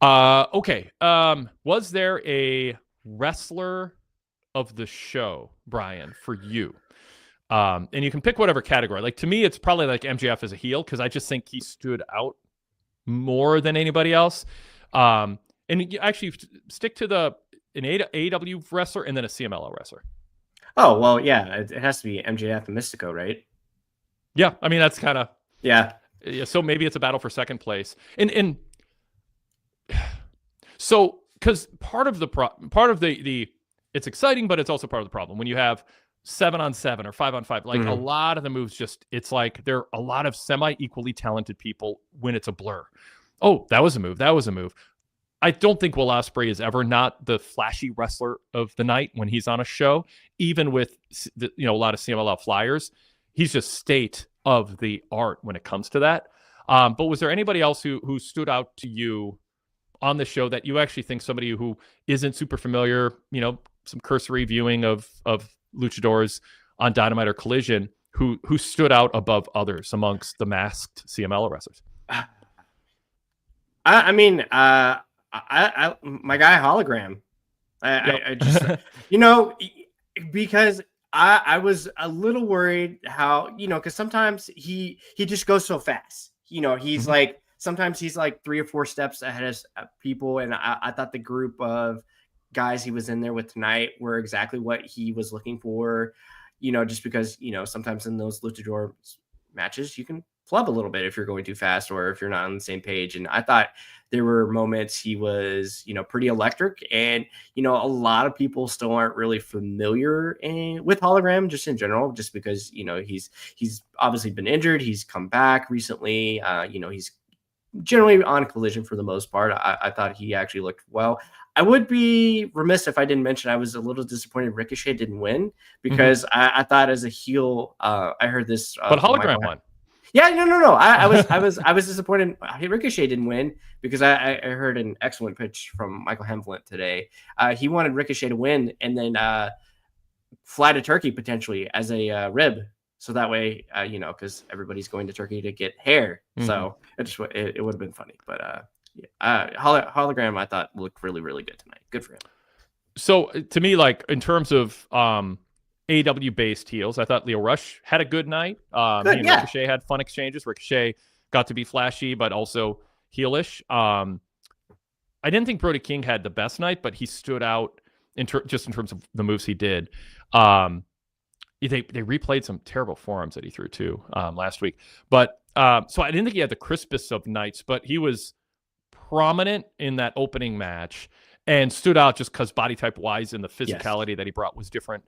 Okay. Was there a wrestler of the show, Brian, for you? And you can pick whatever category. Like, to me, it's probably like MJF as a heel, because I just think he stood out more than anybody else. And you actually stick to an AEW wrestler and then a CMLL wrestler. Oh, well, yeah, it has to be MJF and Mystico, right? Yeah, I mean, that's kind of... Yeah. So maybe it's a battle for second place. And so, because part of the it's exciting, but it's also part of the problem when you have 7-on-7 or 5-on-5. Like a lot of the moves, it's like there are a lot of semi-equally talented people when it's a blur. Oh, that was a move. That was a move. I don't think Will Ospreay is ever not the flashy wrestler of the night when he's on a show, even with a lot of CMLL flyers. He's just state of the art when it comes to that. But was there anybody else who stood out to you on the show that you actually think somebody who isn't super familiar, some cursory viewing of luchadors on Dynamite or Collision, who stood out above others amongst the masked CMLL wrestlers? I mean, my guy Hologram. I just, because I was a little worried how, because sometimes he just goes so fast. He's like, sometimes he's like 3 or 4 steps ahead of people. And I thought the group of guys he was in there with tonight were exactly what he was looking for, just because, sometimes in those luchador matches, you can flub a little bit if you're going too fast or if you're not on the same page. And I thought there were moments he was, pretty electric. And, a lot of people still aren't really familiar with Hologram just in general, just because, he's obviously been injured. He's come back recently. He's generally on Collision for the most part. I thought he actually looked well. I would be remiss if I didn't mention I was a little disappointed Ricochet didn't win, because I thought as a heel, I heard this. But Hologram won. Yeah, no. I was disappointed Ricochet didn't win, because I heard an excellent pitch from Michael Hemflint today. He wanted Ricochet to win and then fly to Turkey potentially as a rib. So that way, because everybody's going to Turkey to get hair. So it would have been funny. But Hologram, I thought, looked really, really good tonight. Good for him. So to me, like in terms of AEW-based heels, I thought Lio Rush had a good night. Ricochet had fun exchanges. Ricochet got to be flashy, but also heelish. I didn't think Brody King had the best night, but he stood out just in terms of the moves he did. They replayed some terrible forearms that he threw too last week. But so I didn't think he had the crispest of nights, but he was prominent in that opening match and stood out just because body type wise and the physicality that he brought was different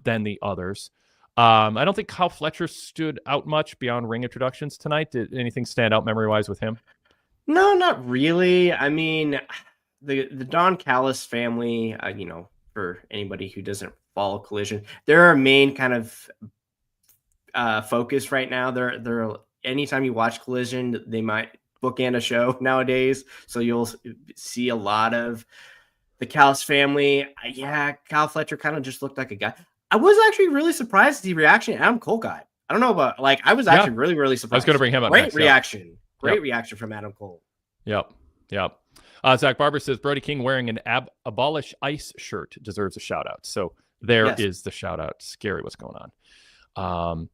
than the others. I don't think Kyle Fletcher stood out much beyond ring introductions tonight. Did anything stand out memory wise with him? No, not really. I mean, the Don Callis family, for anybody who doesn't follow Collision, they're our main kind of focus right now. They're anytime you watch Collision, they might bookend a show nowadays, so you'll see a lot of the Callis family. Kyle Fletcher kind of just looked like a guy. I was actually really surprised at the reaction Adam Cole got. I don't know about I was actually really, really surprised. I was going to bring him up. Great next, reaction. Great reaction from Adam Cole. Yep. Zach Barber says Brody King wearing an Abolish ICE shirt deserves a shout out. So there is the shout out. Scary what's going on.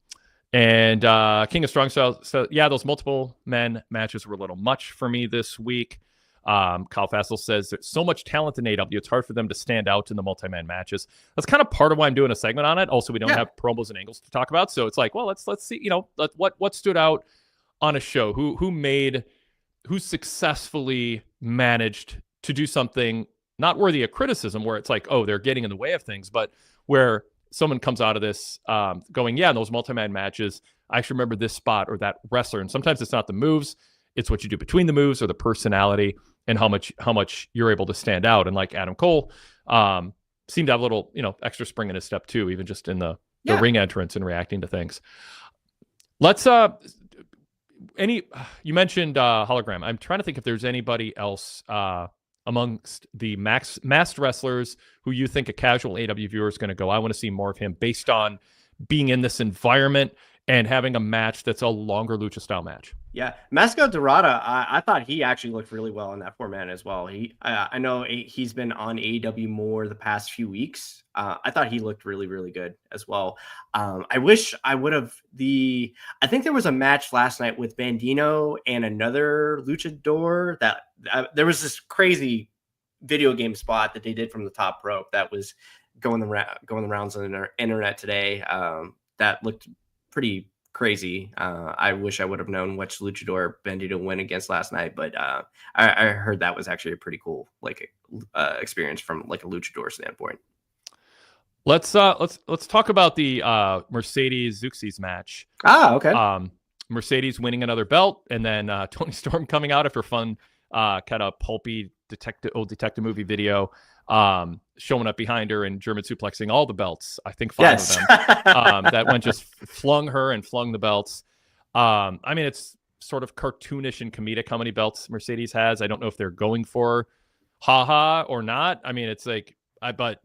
And King of Strong Style. So those multiple men matches were a little much for me this week. Kyle Fassel says there's so much talent in AEW, it's hard for them to stand out in the multi-man matches. That's kind of part of why I'm doing a segment on it. Also, we don't have promos and angles to talk about, so it's like, well, let's see, what stood out on a show, who successfully managed to do something not worthy of criticism, where it's like, oh, they're getting in the way of things, but where someone comes out of this going, yeah, in those multi-man matches, I actually remember this spot or that wrestler. And sometimes it's not the moves, it's what you do between the moves or the personality and how much you're able to stand out. And like Adam Cole seemed to have a little, extra spring in his step too, even just in the ring entrance and reacting to things. Let's you mentioned hologram. I'm trying to think if there's anybody else amongst the masked wrestlers who you think a casual AEW viewer is going to go, I want to see more of him, based on being in this environment and having a match that's a longer lucha style match. Yeah, Masco Dorada, I thought he actually looked really well in that format as well. I know he's been on AEW more the past few weeks. I thought he looked really, really good as well. I wish I would have I think there was a match last night with Bandino and another luchador that there was this crazy video game spot that they did from the top rope that was going the rounds on the internet today. That looked pretty crazy. I wish I would have known which luchador Bandito went against last night, but I heard that was actually a pretty cool experience from like a luchador standpoint. Let's talk about the Mercedes Zeuxis match. Okay. Mercedes winning another belt, and then Toni Storm coming out after fun kind of pulpy detective movie video, showing up behind her and German suplexing all the belts. I think 5 of them. That one just flung her and flung the belts. I mean, it's sort of cartoonish and comedic how many belts Mercedes has. I don't know if they're going for haha or not. I mean, it's like, but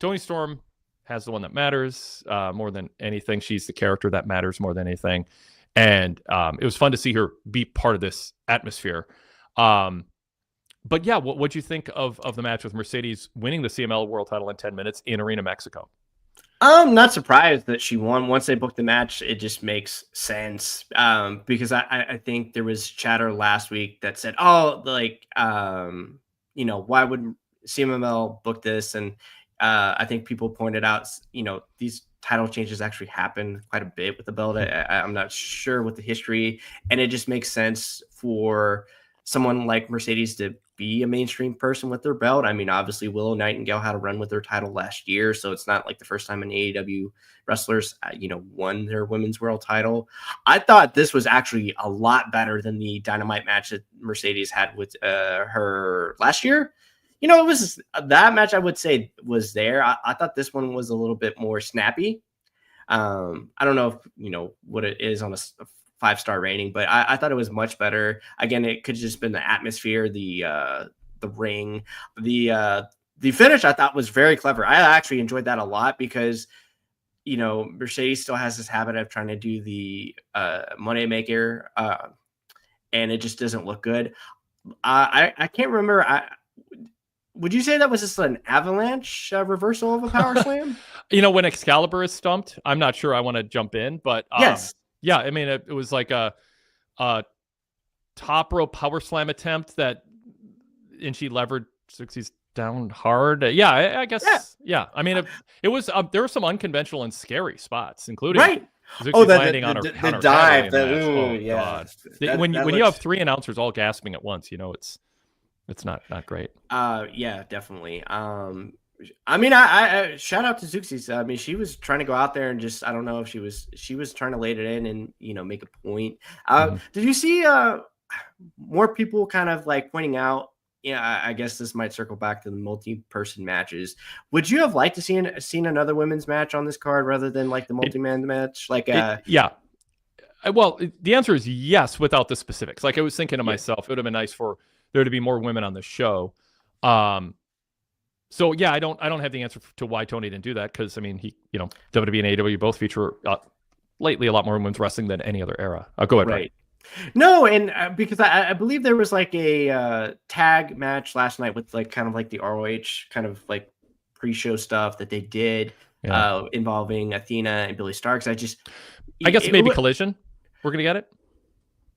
Toni Storm has the one that matters more than anything. She's the character that matters more than anything. And it was fun to see her be part of this atmosphere. But yeah, what'd you think of the match with Mercedes winning the CML World Title in 10 minutes in Arena Mexico? I'm not surprised that she won. Once they booked the match, it just makes sense. Because I think there was chatter last week that said, why would CMLL book this? And I think people pointed out, these title changes actually happen quite a bit with the belt. I'm not sure what the history, and it just makes sense for someone like Mercedes to be a mainstream person with their belt. I mean, obviously Willow Nightingale had a run with their title last year, so it's not like the first time an AEW wrestlers, won their women's world title. I thought this was actually a lot better than the Dynamite match that Mercedes had with her last year. It was that match I would say was there. I thought this one was a little bit more snappy. I don't know if, what it is on a 5-star rating, but I thought it was much better. Again, it could have just been the atmosphere, the ring, the finish. I thought was very clever. I actually enjoyed that a lot because, Mercedes still has this habit of trying to do the money maker, and it just doesn't look good. I can't remember. Would you say that was just an avalanche reversal of a power slam? When Excalibur is stumped, I'm not sure I want to jump in, but yes. Yeah, I mean, it was like a top rope power slam attempt and she levered Zeuxis down hard. I guess. Yeah. I mean, it was there were some unconventional and scary spots, including Zeuxis landing on her dive. God. When you have 3 announcers all gasping at once, it's not great. Yeah, definitely. I mean, I shout out to Zeuxis. I mean, she was trying to go out there and just, I don't know if she was trying to lay it in and, make a point. Did you see more people kind of like pointing out, I guess this might circle back to the multi-person matches. Would you have liked to seen another women's match on this card rather than like the multi-man match? Yeah. Well, the answer is yes, without the specifics. Like I was thinking to myself, it would have been nice for there to be more women on the show. So yeah, I don't have the answer to why Tony didn't do that, because I mean WWE and AEW both feature lately a lot more women's wrestling than any other era. Go ahead. Right. No, and because I believe there was like a tag match last night with like kind of like the ROH kind of like pre-show stuff that they did involving Athena and Billy Starks. I guess maybe Collision. We're gonna get it.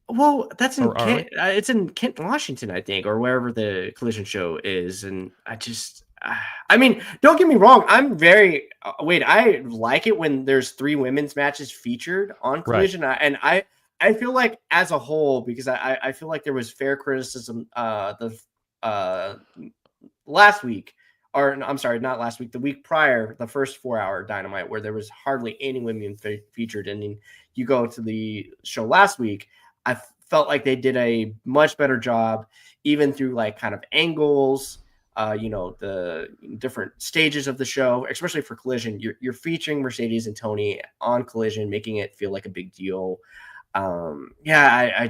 Well, that's in Kent. It's in Kent, Washington, I think, or wherever the Collision show is. And I mean, don't get me wrong. I'm very wait. I like it when there's 3 women's matches featured on Collision, Right. I feel like as a whole, because I feel like there was fair criticism last week, or I'm sorry, not last week, the week prior, the first 4-hour Dynamite, where there was hardly any women featured. And then you go to the show last week, I felt like they did a much better job, even through like kind of angles, the different stages of the show, especially for Collision. You're featuring Mercedes and Tony on Collision, making it feel like a big deal. I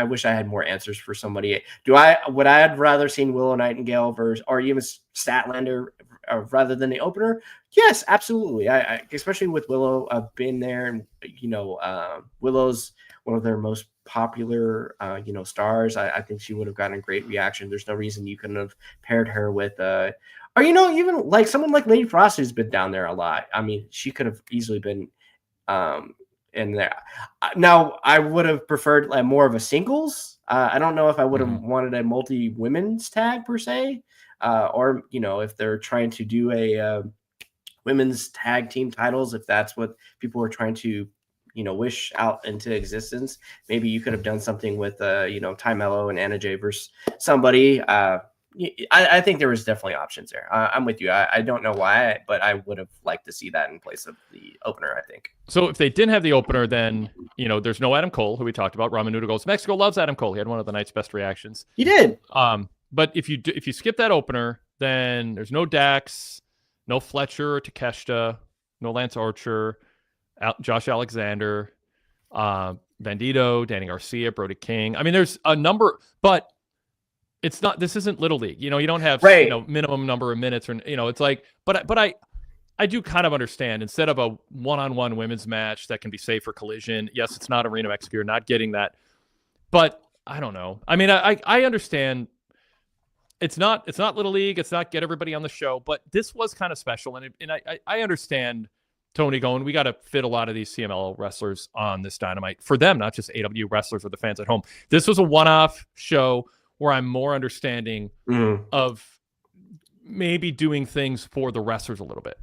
wish I had more answers for somebody. Would I have rather seen Willow Nightingale or even Statlander rather than the opener? Yes, absolutely. I especially with Willow, I've been there, and Willow's one of their most popular stars. I think she would have gotten a great reaction. There's no reason you couldn't have paired her with even like someone like Lady Frost, who's been down there a lot. I mean, she could have easily been in there. Now, I would have preferred like more of a singles. I don't know if I would have wanted a multi-women's tag per se, or if they're trying to do a women's tag team titles, if that's what people are trying to wish out into existence. Maybe you could have done something with Ty Mello and Anna Jay versus somebody. I think there was definitely options there. I'm with you. I don't know why, but I would have liked to see that in place of the opener, I think. So if they didn't have the opener, then, there's no Adam Cole, who we talked about. Ramanuja goes, Mexico loves Adam Cole. He had one of the night's best reactions. He did. But if you skip that opener, then there's no Dax, no Fletcher or Takeshita, no Lance Archer, Josh Alexander, Bandito, Danny Garcia, Brody King. I mean, there's a number, but this isn't Little League. You don't have minimum number of minutes, or it's like, but I do kind of understand, instead of a one-on-one women's match that can be saved for Collision. Yes, it's not Arena Mexico, you're not getting that, but I don't know. I mean, I understand. It's not Little League. It's not get everybody on the show, but this was kind of special, and I understand Tony going, we got to fit a lot of these CMLL wrestlers on this Dynamite for them, not just AW wrestlers or the fans at home. This was a one-off show where I'm more understanding of maybe doing things for the wrestlers a little bit.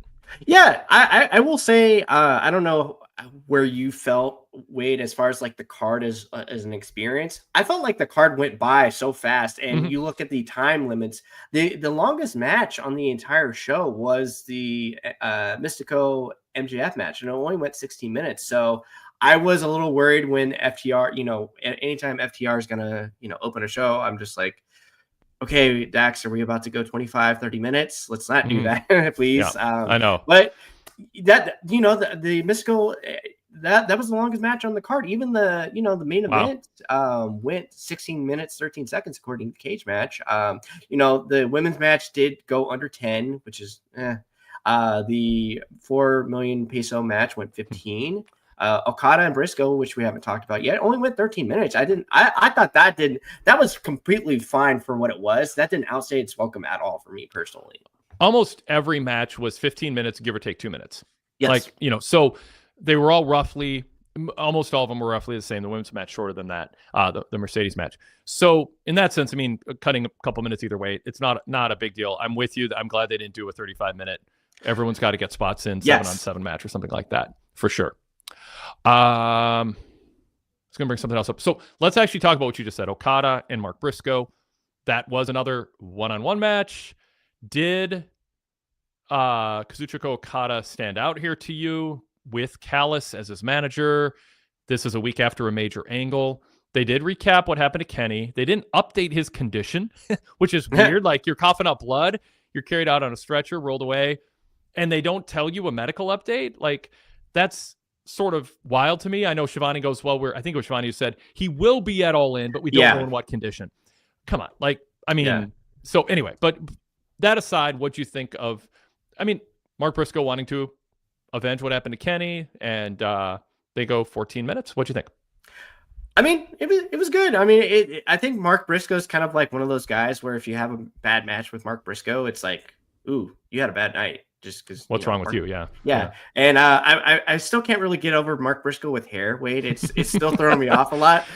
Yeah, I will say, I don't know where you felt, Wade, as far as like the card as an experience. I felt like the card went by so fast, and you look at the time limits. The longest match on the entire show was the Mystico MJF match, and it only went 16 minutes. So I was a little worried when FTR, anytime FTR is going to, open a show, I'm just like, okay, Dax, are we about to go 25, 30 minutes? Let's not do that, please. Yeah, I know. But that, the Mystical, that was the longest match on the card. Even the, the main event went 16 minutes, 13 seconds, according to Cage Match. The women's match did go under 10, which is, the 4 million peso match went 15. Okada and Briscoe, which we haven't talked about yet, only went 13 minutes. I thought that was completely fine for what it was. That didn't outstay its welcome at all for me personally. Almost every match was 15 minutes, give or take 2 minutes. Yes. So they were all almost all of them were roughly the same. The women's match shorter than that, the Mercedes match. So in that sense, I mean, cutting a couple minutes either way, it's not a big deal. I'm with you. I'm glad they didn't do a 35-minute. Everyone's got to get spots in 7-on-7 match or something like that, for sure. I was going to bring something else up. So let's actually talk about what you just said. Okada and Mark Briscoe. That was another one-on-one match. Did Kazuchika Okada stand out here to you with Callis as his manager? This is a week after a major angle. They did recap what happened to Kenny. They didn't update his condition, which is weird. Like, you're coughing up blood, you're carried out on a stretcher, rolled away, and they don't tell you a medical update. Like, that's sort of wild to me. I know Shivani goes, I think it was Shivani who said he will be at All In, but we don't know in what condition. Come on. Like, I mean, so anyway, but that aside, what do you think of, Mark Briscoe wanting to avenge what happened to Kenny, and they go 14 minutes. What do you think? I mean, it was good. I mean, I think Mark Briscoe is kind of like one of those guys where if you have a bad match with Mark Briscoe, it's like, ooh, you had a bad night. just because. What's wrong with you? Yeah. And I still can't really get over Mark Briscoe with hair, Wade. It's still throwing me off a lot.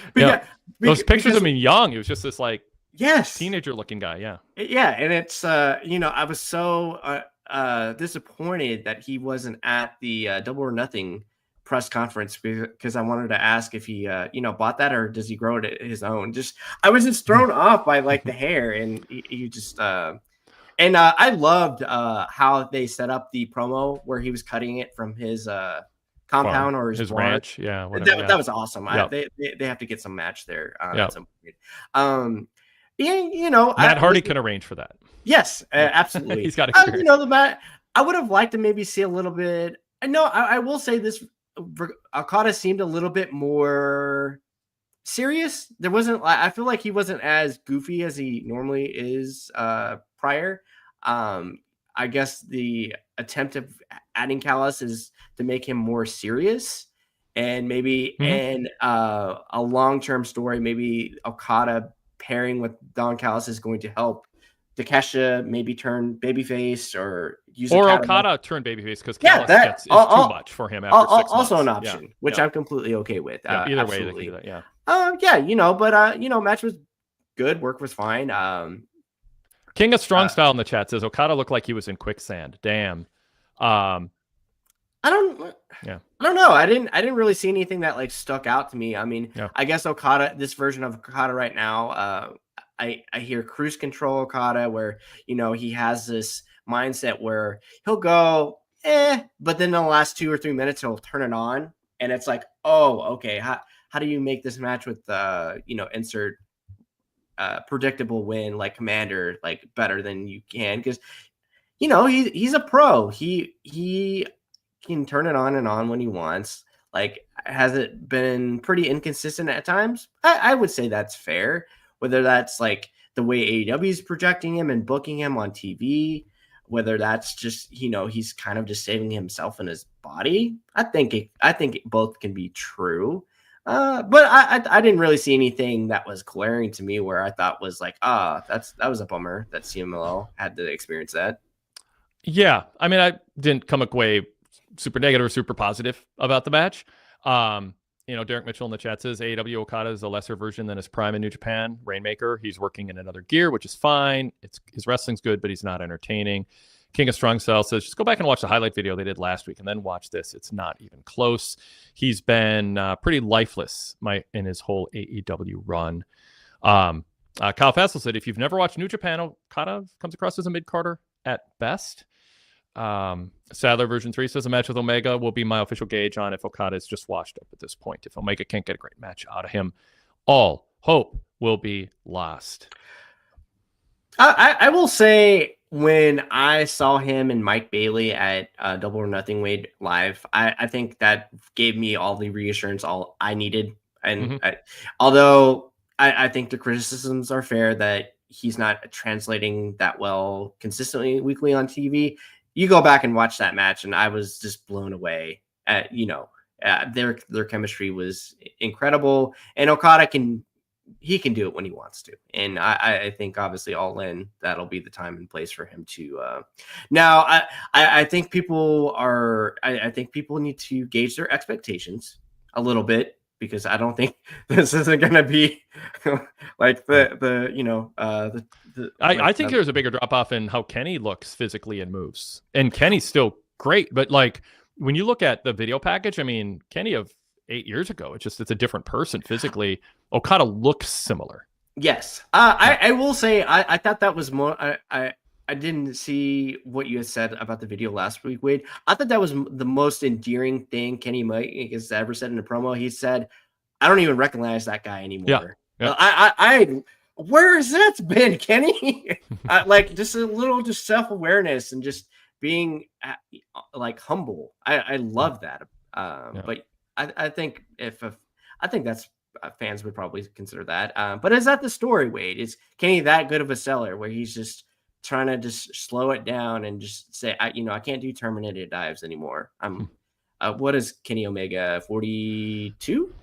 Those pictures of me young, it was just this like teenager looking guy. Yeah. And it's I was so disappointed that he wasn't at the Double or Nothing press conference because I wanted to ask if he bought that or does he grow it his own. I was just thrown off by like the hair, and he just and I loved how they set up the promo where he was cutting it from his compound or his ranch. That was awesome. Yep. They have to get some match there at some point. Matt Hardy can arrange for that. Yes, absolutely. He's got experience. The match, I would have liked to maybe see a little bit. No, I will say this: Okada seemed a little bit more serious. There wasn't. I feel like he wasn't as goofy as he normally is prior. I guess the attempt of adding Callis is to make him more serious, and maybe in a long-term story, maybe Okada pairing with Don Callis is going to help Takeshita maybe turn babyface or use Okada turn babyface because Callis is too much for him after 6 months. Also an option, which I'm completely okay with. Either way, they can do that. Match was good. Work was fine. King of Strong Style in the chat says Okada looked like he was in quicksand. Damn. I don't know. I didn't really see anything that like stuck out to me. I mean, I guess Okada, this version of Okada right now, I hear cruise control Okada where, he has this mindset where he'll go, but then in the last 2 or 3 minutes, he'll turn it on. And it's like, oh, okay. How do you make this match with, insert predictable win like Commander, like better than you can? Because, he's a pro. He can turn it on and on when he wants. Like, has it been pretty inconsistent at times? I would say that's fair. Whether that's like the way AEW is projecting him and booking him on TV, whether that's just, he's kind of just saving himself and his body. I think both can be true. But I didn't really see anything that was glaring to me where I thought was like, that was a bummer that CMLL had to experience that. Yeah. I mean, I didn't come away super negative or super positive about the match. Derek Mitchell in the chat says AEW Okada is a lesser version than his prime in New Japan. Rainmaker, he's working in another gear, which is fine. His wrestling's good, but he's not entertaining. King of Strong Style says, just go back and watch the highlight video they did last week and then watch this. It's not even close. He's been pretty lifeless in his whole AEW run. Kyle Fassel said, if you've never watched New Japan, Okada comes across as a mid-carder at best. Sadler version 3 says a match with Omega will be my official gauge on if Okada is just washed up at this point. If Omega can't get a great match out of him, all hope will be lost. I will say, when I saw him and Mike Bailey at Double or Nothing Wade live, I think that gave me all the reassurance all I needed. And although I think the criticisms are fair that he's not translating that well consistently weekly on TV, you go back and watch that match, and I was just blown away at, their chemistry was incredible, and Okada can do it when he wants to. And I think obviously All In, that'll be the time and place for him to, now I think people need to gauge their expectations a little bit, because I don't think this isn't going to be like I think there's a bigger drop off in how Kenny looks physically and moves. And Kenny's still great, but like when you look at the video package, I mean, Kenny of 8 years ago, it's a different person physically. Okada looks similar. Yes. I will say, I thought that was more, I didn't see what you had said about the video last week, Wade. I thought that was the most endearing thing Kenny Mike has ever said in a promo. He said, I don't even recognize that guy anymore. Yeah. Where has that been, Kenny? Like just a little just self-awareness and just being like humble. I love that. But I think I think that's fans would probably consider that. But is that the story, Wade? Is Kenny that good of a seller where he's just trying to just slow it down and just say, I can't do terminated dives anymore. What is Kenny Omega, 42?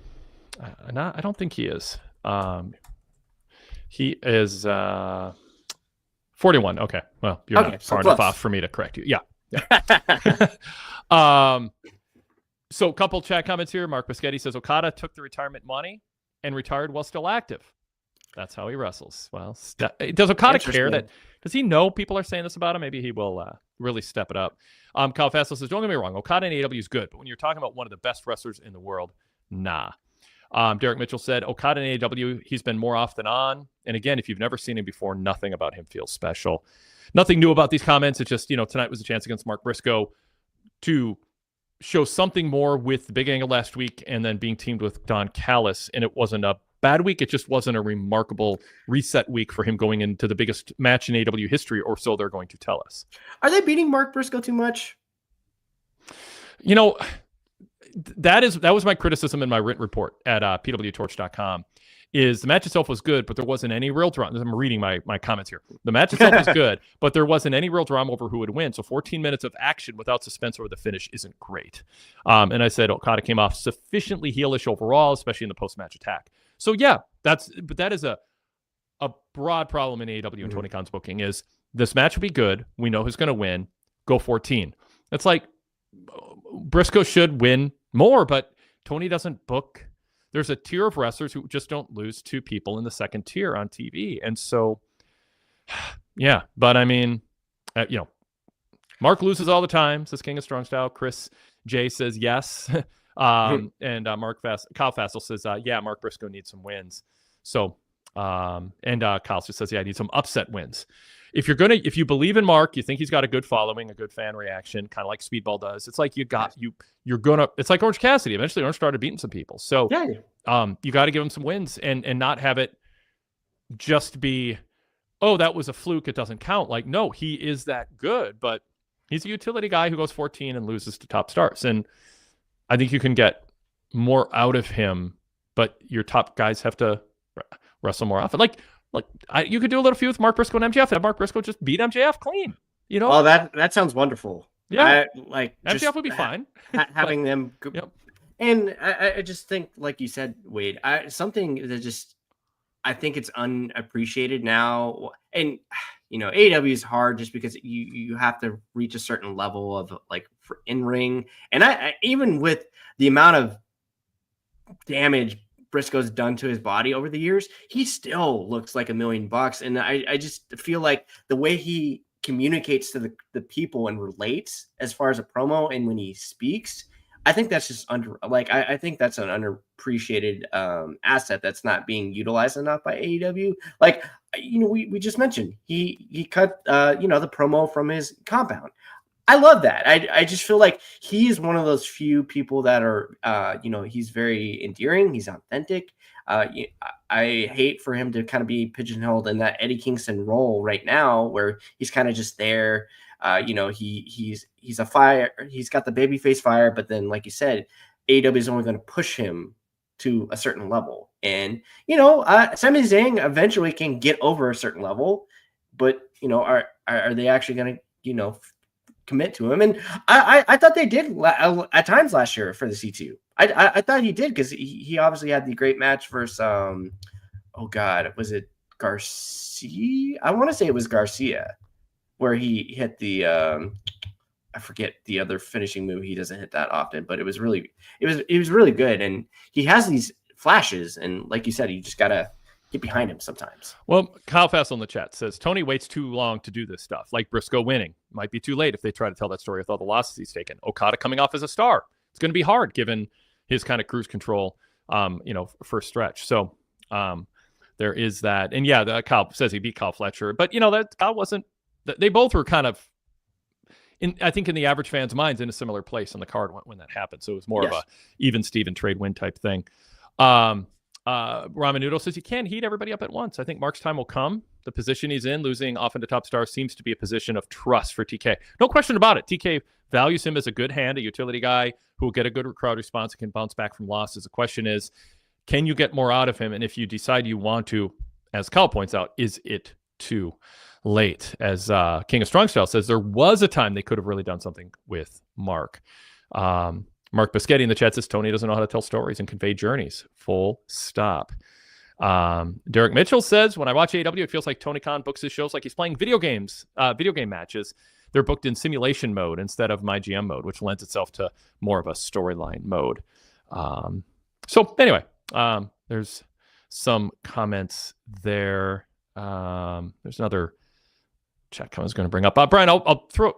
I don't think he is. He is 41. Okay. Well, you're not far enough off for me to correct you. Yeah. Yeah. So a couple chat comments here. Mark Biscotti says Okada took the retirement money and retired while still active. That's how he wrestles. Well, does Okada care that? Does he know people are saying this about him? Maybe he will really step it up. Kyle Fassel says, don't get me wrong, Okada in AEW is good, but when you're talking about one of the best wrestlers in the world, nah. Derek Mitchell said, Okada in AEW, he's been more off than on. And again, if you've never seen him before, nothing about him feels special. Nothing new about these comments. It's just, tonight was a chance against Mark Briscoe to show something more with the Big Angle last week and then being teamed with Don Callis. And it wasn't a bad week. It just wasn't a remarkable reset week for him going into the biggest match in AEW history, or so they're going to tell us. Are they beating Mark Briscoe too much? That was my criticism in my written report at PWTorch.com. Is the match itself was good, but there wasn't any real drama. I'm reading my comments here. The match itself was good, but there wasn't any real drama over who would win. So 14 minutes of action without suspense over the finish isn't great. And I said Okada came off sufficiently heelish overall, especially in the post-match attack. So yeah, that is a broad problem in AEW and Tony Khan's booking is this match will be good. We know who's going to win. Go 14. It's like Briscoe should win more, but Tony doesn't book. There's a tier of wrestlers who just don't lose to people in the second tier on TV. And so, yeah, but I mean, Mark loses all the time, says King of Strong Style. Chris J says yes. And Kyle Fassel says, yeah, Mark Briscoe needs some wins. So, Kyle just says, yeah, I need some upset wins. If you believe in Mark, you think he's got a good following, a good fan reaction, kind of like Speedball does. It's like it's like Orange Cassidy. Eventually Orange started beating some people. So you got to give him some wins and not have it just be, oh, that was a fluke, it doesn't count. Like, no, he is that good, but he's a utility guy who goes 14 and loses to top stars. And I think you can get more out of him, but your top guys have to wrestle more often. You could do a little feud with Mark Briscoe and MJF and have Mark Briscoe just beat MJF clean. Well, that sounds wonderful. Yeah, MJF would be fine. Having them. Yep. And I just think, like you said, Wade, something that just I think it's unappreciated now. And AEW is hard just because you have to reach a certain level of in ring, and I even with the amount of damage Briscoe's done to his body over the years, he still looks like $1 million. And I just feel like the way he communicates to the people and relates as far as a promo and when he speaks, I think that's just I think that's an underappreciated asset that's not being utilized enough by AEW. We just mentioned he cut the promo from his compound. I love that. I just feel like he is one of those few people that are, he's very endearing. He's authentic. I hate for him to kind of be pigeonholed in that Eddie Kingston role right now, where he's kind of just there. He's a fire. He's got the babyface fire, but then, like you said, AEW is only going to push him to a certain level. And Sami Zayn eventually can get over a certain level, but are they actually going to commit to him? And I thought they did at times last year for the C2. I thought he did, because he obviously had the great match versus was it Garcia? I want to say it was Garcia, where he hit the I forget the other finishing move. He doesn't hit that often, but it was really good. And he has these flashes, and like you said, you just gotta get behind him sometimes. Well, Kyle Fassel in the chat says Tony waits too long to do this stuff, like Briscoe winning. Might be too late if they try to tell that story with all the losses he's taken. Okada coming off as a star. It's going to be hard given his kind of cruise control, first stretch. So there is that. And yeah, Kyle says he beat Kyle Fletcher, but that Kyle wasn't. They both were kind of, I think in the average fan's minds, in a similar place on the card when that happened. So it was more of a even Steven trade win type thing. Ramen Noodle says you can't heat everybody up at once. I think Mark's time will come. The position he's in, losing often to top stars, seems to be a position of trust for TK. No question about it. TK values him as a good hand, a utility guy who will get a good crowd response and can bounce back from losses. The question is, can you get more out of him? And if you decide you want to, as Kyle points out, is it too late? As King of Strong Style says, there was a time they could have really done something with Mark. Mark Biscotti in the chat says Tony doesn't know how to tell stories and convey journeys. Full stop. Derek Mitchell says, when I watch AEW, it feels like Tony Khan books his shows like he's playing video game matches. they're booked in simulation mode instead of my GM mode, which lends itself to more of a storyline mode. So anyway, there's some comments there. There's another chat I was going to bring up. Brian, I'll throw.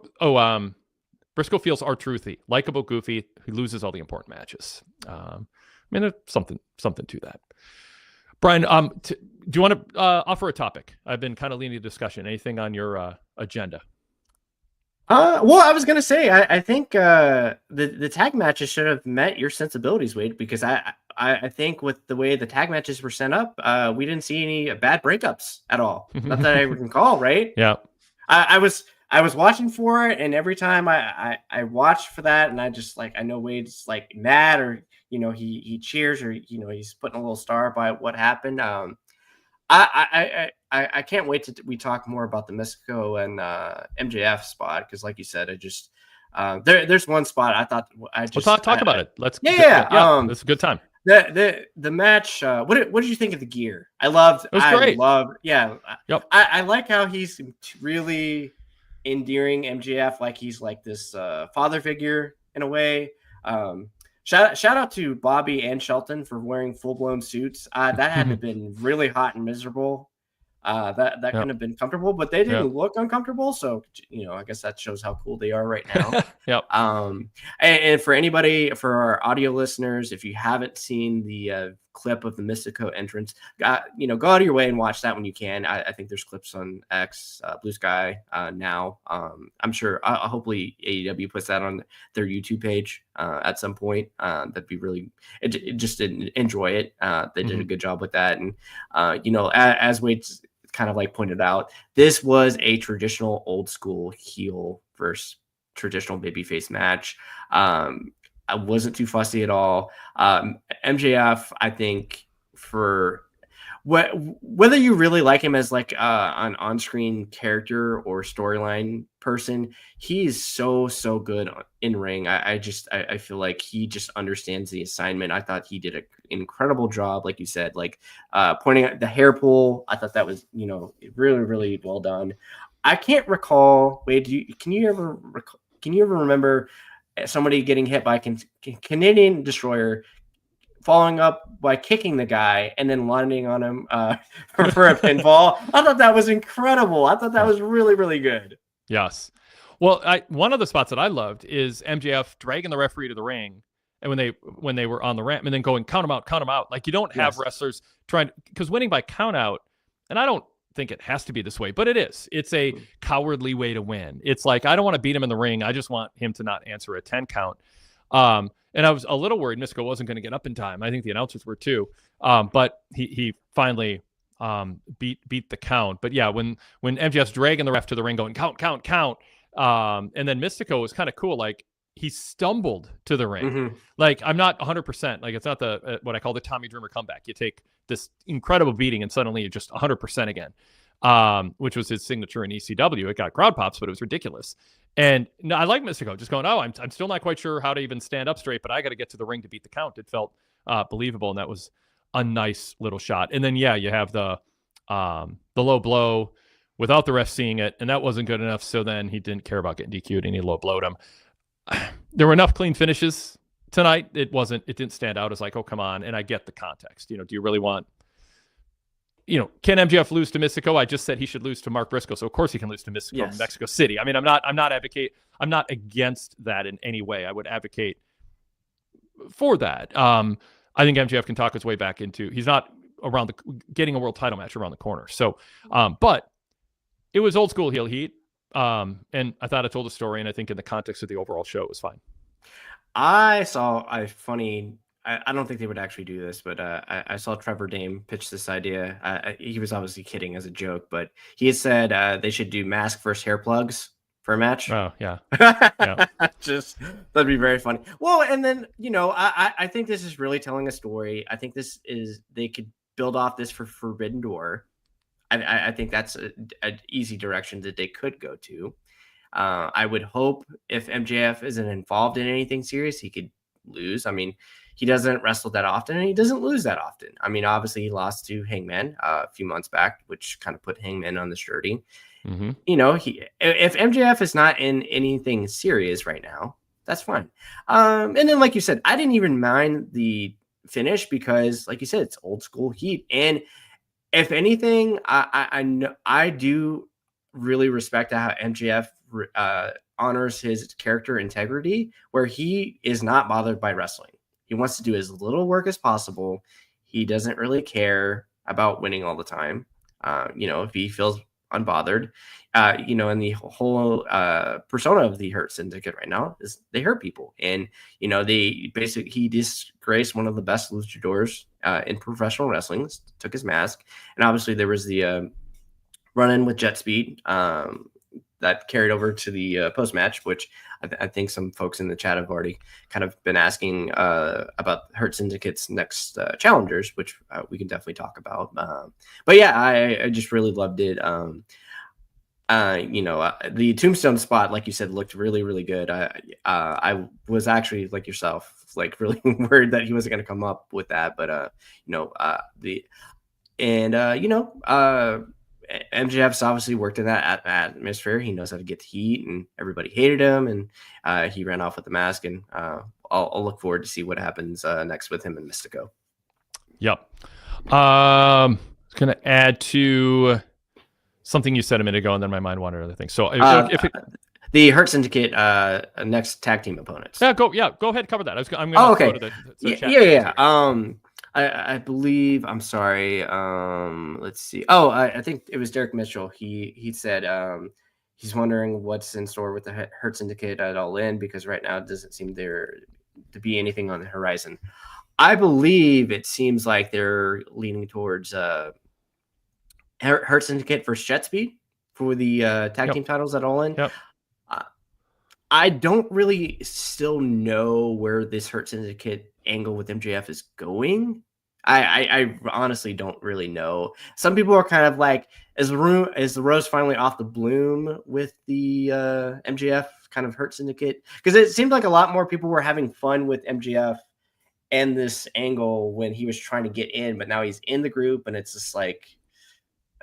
Briscoe feels R-truthy, likable, goofy. He loses all the important matches. I mean, there's something to that. Brian, do you want to offer a topic? I've been kind of leading the discussion. Anything on your agenda? Well, I was gonna say, I think the tag matches should have met your sensibilities, Wade, because I think with the way the tag matches were set up, we didn't see any bad breakups at all. Not that I recall, right? Yeah. I was watching for it, and every time I watched for that, and I just like, I know Wade's like mad, or he cheers, or he's putting a little star by what happened. I can't wait till we talk more about the Mystico and MJF spot, because like you said, I just there's one spot I thought let's talk about it. Let's it's a good time. The match. What did you think of the gear? I loved. It was great. Yep. I like how he's really endearing MJF, like he's like this father figure in a way. Shout out to Bobby and Shelton for wearing full-blown suits. That had to have been really hot and miserable. That couldn't have been comfortable, but they didn't look uncomfortable. So, I guess that shows how cool they are right now. Yep. And for anybody, for our audio listeners, if you haven't seen the clip of the Mystico entrance, go out of your way and watch that when you can. I think there's clips on X, Blue Sky now. I'm sure hopefully AEW puts that on their YouTube page at some point. That'd be really, just enjoy it. They did a good job with that. And, as Wade's kind of like pointed out, this was a traditional old school heel versus traditional babyface match. I wasn't too fussy at all. MJF, I think, for whether you really like him as like an on-screen character or storyline person, he's so good in ring. I feel like he just understands the assignment. I thought he did an incredible job, like you said, like pointing at the hair pull. I thought that was really well done. I can't recall. Wade, can you ever remember somebody getting hit by a Canadian Destroyer, following up by kicking the guy and then landing on him for a pinfall? I thought that was incredible. I thought that was really good. Yes. Well, one of the spots that I loved is MJF dragging the referee to the ring, and when they were on the ramp, and then going, count him out. Like, you don't have wrestlers trying, because winning by count out, and I don't think it has to be this way, but it is. It's a cowardly way to win. It's like, I don't want to beat him in the ring. I just want him to not answer a 10 count. And I was a little worried Mystico wasn't going to get up in time. I think the announcers were too. But he finally beat the count. But yeah, when MJF's dragging the ref to the ring going, count. And then Mystico was kind of cool. Like, he stumbled to the ring. Mm-hmm. Like, I'm not 100%. Like, it's not the what I call the Tommy Dreamer comeback. You take this incredible beating and suddenly you're just 100% again, which was his signature in ECW. It got crowd pops, but it was ridiculous. And I like Mystico just going, I'm still not quite sure how to even stand up straight, but I got to get to the ring to beat the count. It felt believable, and that was a nice little shot. And then, you have the low blow without the ref seeing it, and that wasn't good enough. So then he didn't care about getting DQ'd, and he low blowed him. There were enough clean finishes tonight. It didn't stand out as like, oh, come on. And I get the context. Do you really want, can MJF lose to Mystico? I just said he should lose to Mark Briscoe. So of course he can lose to Mystico in Mexico City. I mean, I'm not against that in any way. I would advocate for that. I think MJF can talk his way back into, he's not around getting a world title match around the corner. So, but it was old school heel heat. And I thought it told a story, and I think in the context of the overall show, it was fine. I saw a funny, I don't think they would actually do this, but I saw Trevor Dame pitch this idea. He was obviously kidding as a joke, but he had said they should do mask versus hair plugs for a match. Oh, yeah. Just, that'd be very funny. Well, and then, I think this is really telling a story. I think they could build off this for Forbidden Door. I think that's an easy direction that they could go to. I would hope if MJF isn't involved in anything serious, he could lose. I mean, he doesn't wrestle that often, and he doesn't lose that often. I mean, obviously he lost to Hangman a few months back, which kind of put Hangman on the dirty. You know, if MJF is not in anything serious right now, that's fine. And then, like you said, I didn't even mind the finish because, like you said, it's old school heat. And if anything, I do really respect how MJF honors his character integrity, where he is not bothered by wrestling. He wants to do as little work as possible. He doesn't really care about winning all the time. You know, if he feels unbothered, you know, and the whole persona of the Hurt Syndicate right now is they hurt people. And, you know, he disgraced one of the best luchadors in professional wrestling, took his mask. And obviously there was the run-in with Jet Speed that carried over to the post-match, which I think some folks in the chat have already kind of been asking about Hurt Syndicate's next challengers, which we can definitely talk about. But yeah, I just really loved it. You know, the Tombstone spot, like you said, looked really, really good. I was actually, like yourself, like really worried that he wasn't going to come up with that. But, you know, you know, MJF's obviously worked in that atmosphere. He knows how to get the heat, and everybody hated him, and he ran off with the mask. And I'll look forward to see what happens next with him and Mystico. Yep. I was going to add to something you said a minute ago, and then my mind wandered to other things. So the Hurt Syndicate next tag team opponents. Yeah, go ahead, cover that. I'm going to go to the chat. Yeah. I believe, I'm sorry. Let's see. Oh, I think it was Derek Mitchell. He said he's wondering what's in store with the Hurt Syndicate at All In, because right now it doesn't seem there to be anything on the horizon. I believe it seems like they're leaning towards Hurt Syndicate versus Jet Speed for the tag team titles at All In. Yep. I don't really still know where this Hurt Syndicate angle with MJF is going. I honestly don't really know. Some people are kind of like, is the rose finally off the bloom with the MJF kind of Hurt Syndicate? Because it seemed like a lot more people were having fun with MJF and this angle when he was trying to get in, but now he's in the group, and it's just like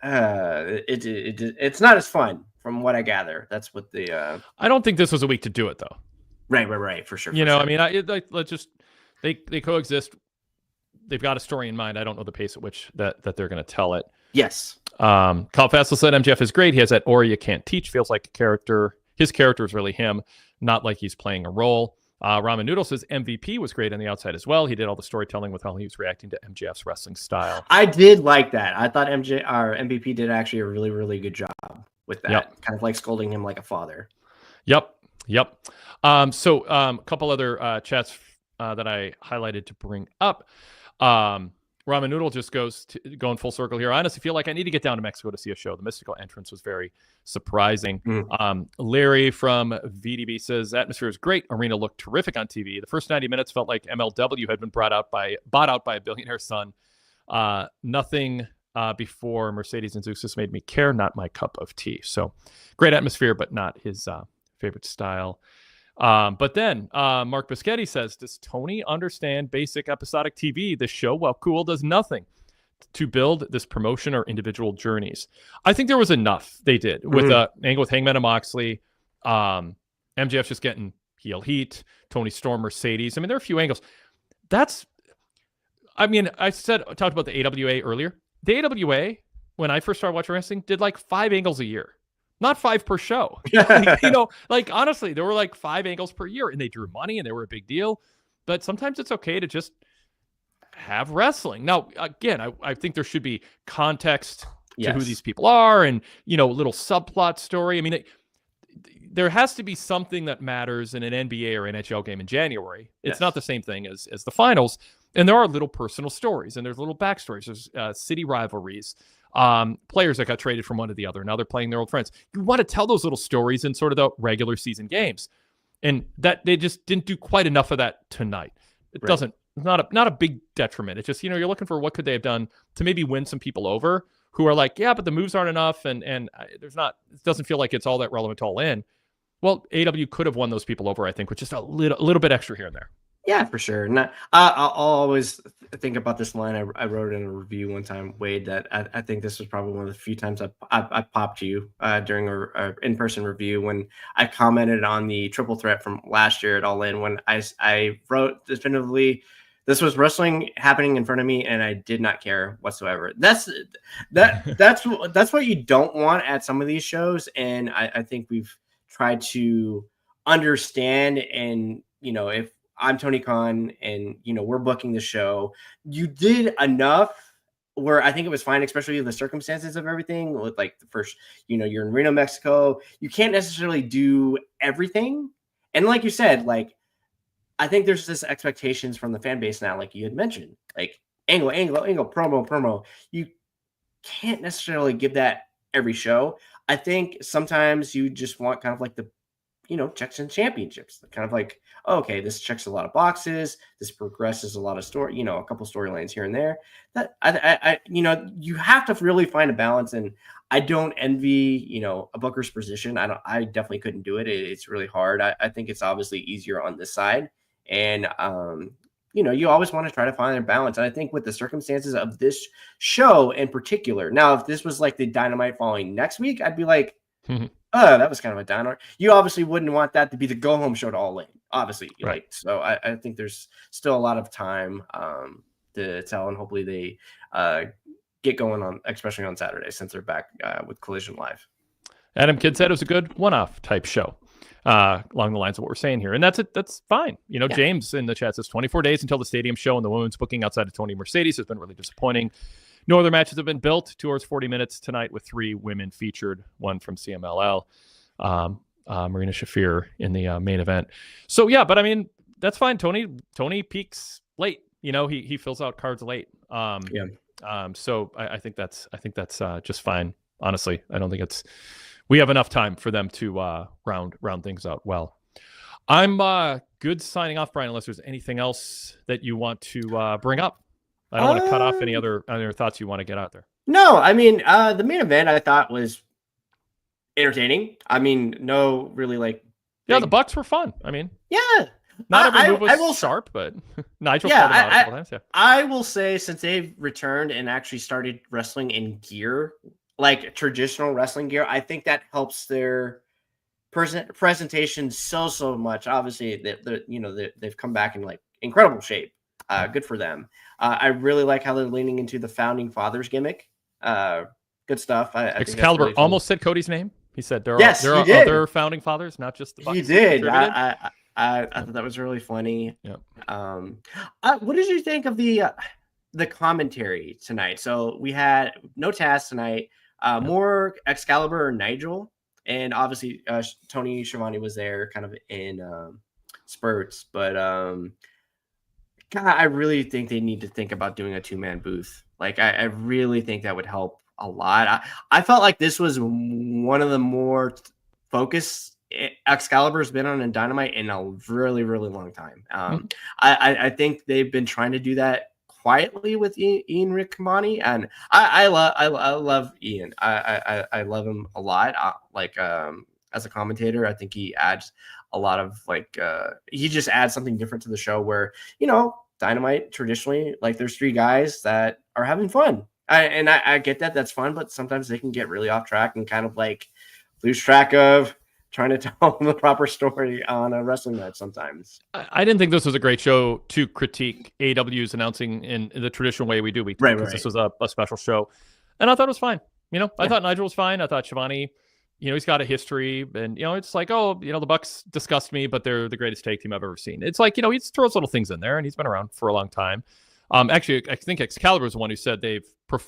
it's not as fun from what I gather. That's what the I don't think this was a week to do it though. Right, for sure. You know, sure. I mean, let's just they coexist. They've got a story in mind. I don't know the pace at which that they're going to tell it. Yes. Kyle Fassel said MJF is great. He has that aura you can't teach. Feels like a character. His character is really him, not like he's playing a role. Ramen Noodle says MVP was great on the outside as well. He did all the storytelling with how he was reacting to MJF's wrestling style. I did like that. I thought MVP did actually a really, really good job with that. Kind of like scolding him like a father. Yep. So a couple other chats that I highlighted to bring up. Ramen Noodle just going full circle here. I honestly feel like I need to get down to Mexico to see a show. The Mystical entrance was very surprising. Larry from VDB says atmosphere is great. Arena looked terrific on TV. The first 90 minutes felt like MLW had been bought out by a billionaire's son. Nothing before Mercedes and Zeuxis made me care. Not my cup of tea. So great atmosphere, but not his favorite style. But then Mark Biscetti says, does Tony understand basic episodic TV? The show, while cool, does nothing to build this promotion or individual journeys. I think there was enough they did with angle with Hangman and Moxley. MJF just getting heel heat, Tony Storm, Mercedes. I mean, there are a few angles. I talked about the AWA earlier. The AWA, when I first started watching wrestling, did like 5 angles a year. Not 5 per show. Honestly, there were like 5 angles per year, and they drew money and they were a big deal. But sometimes it's okay to just have wrestling. Now, again, I think there should be context to who these people are, and a little subplot story. I mean, there has to be something that matters in an NBA or NHL game in January. It's not the same thing as the finals. And there are little personal stories, and there's little backstories. There's city rivalries. Players that got traded from one to the other. Now they're playing their old friends. You want to tell those little stories in sort of the regular season games, and that they just didn't do quite enough of that tonight. It's not a big detriment. It's just, you're looking for what could they have done to maybe win some people over who are like, yeah, but the moves aren't enough, and it doesn't feel like it's all that relevant to All In. Well, AW could have won those people over, I think, with just a little bit extra here and there. Yeah, for sure. And I'll always think about this line I wrote in a review one time, Wade, that I think this was probably one of the few times I popped you during a in-person review when I commented on the triple threat from last year at All In, when I wrote definitively, this was wrestling happening in front of me, and I did not care whatsoever. That's what you don't want at some of these shows, and I think we've tried to understand. And if I'm Tony Khan and we're booking the show, you did enough where I think it was fine, especially the circumstances of everything. With like the first, you're in Reno, Mexico. You can't necessarily do everything, and like you said, like, I think there's this expectations from the fan base now, like you had mentioned, like angle, promo. You can't necessarily give that every show. I think sometimes you just want kind of like the, checks and championships, kind of like, oh, okay, this checks a lot of boxes. This progresses a lot of story, a couple storylines here and there. That you have to really find a balance. And I don't envy, a booker's position. I definitely couldn't do it. It's really hard. I think it's obviously easier on this side. And, you always want to try to find a balance. And I think with the circumstances of this show in particular, now, if this was like the Dynamite following next week, I'd be like, oh, that was kind of a downer. You obviously wouldn't want that to be the go home show to All In, obviously. Right. So I think there's still a lot of time to tell, and hopefully they get going on, especially on Saturday, since they're back with Collision Live. Adam Kidd said it was a good one-off type show. Along the lines of what we're saying here. And that's it. That's fine. James in the chat says 24 days until the stadium show, and the women's booking outside of Tony Mercedes has been really disappointing. No other matches have been built. 2 hours, 40 minutes tonight with 3 women featured, one from CMLL, Marina Shafir in the main event. So, yeah, but I mean, that's fine. Tony peaks late. He fills out cards late. So I think that's just fine. Honestly, I don't think we have enough time for them to round things out well. I'm good signing off, Brian, unless there's anything else that you want to bring up. I don't want to cut off any other thoughts you want to get out there. No, I mean, the main event I thought was entertaining. I mean, no really like... Yeah, the Bucks were fun. I mean... Yeah. Not every move was sharp, but Nigel called it out a couple times. Yeah. I will say, since they've returned and actually started wrestling in gear, like traditional wrestling gear, I think that helps their presentation so much. Obviously, they've come back in like incredible shape. Good for them. I really like how they're leaning into the founding fathers gimmick. Good stuff. Excalibur really almost said Cody's name. He said there are other founding fathers, not just the Bucks. He did. I thought that was really funny. Yep. What did you think of the commentary tonight? So we had no Taz tonight. More Excalibur or Nigel, and obviously Tony Schiavone was there kind of in spurts, but God, I really think they need to think about doing a 2-man booth. Like I really think that would help a lot. I felt like this was one of the more focused Excalibur's been on in Dynamite in a really long time. I think they've been trying to do that quietly with Ian Riccaboni, and I love Ian. I love him a lot. As a commentator, I think he adds a lot of he just adds something different to the show where, Dynamite traditionally, like, there's 3 guys that are having fun. I get that. That's fun, but sometimes they can get really off track and kind of like lose track of trying to tell the proper story on a wrestling match sometimes. I didn't think this was a great show to critique AEW's announcing in the traditional way we do. Right. This was a special show. And I thought it was fine. I thought Nigel was fine. I thought Schiavone, he's got a history, and, it's like, the Bucks disgust me, but they're the greatest tag team I've ever seen. It's like, he throws little things in there, and he's been around for a long time. Actually, I think Excalibur is the one who said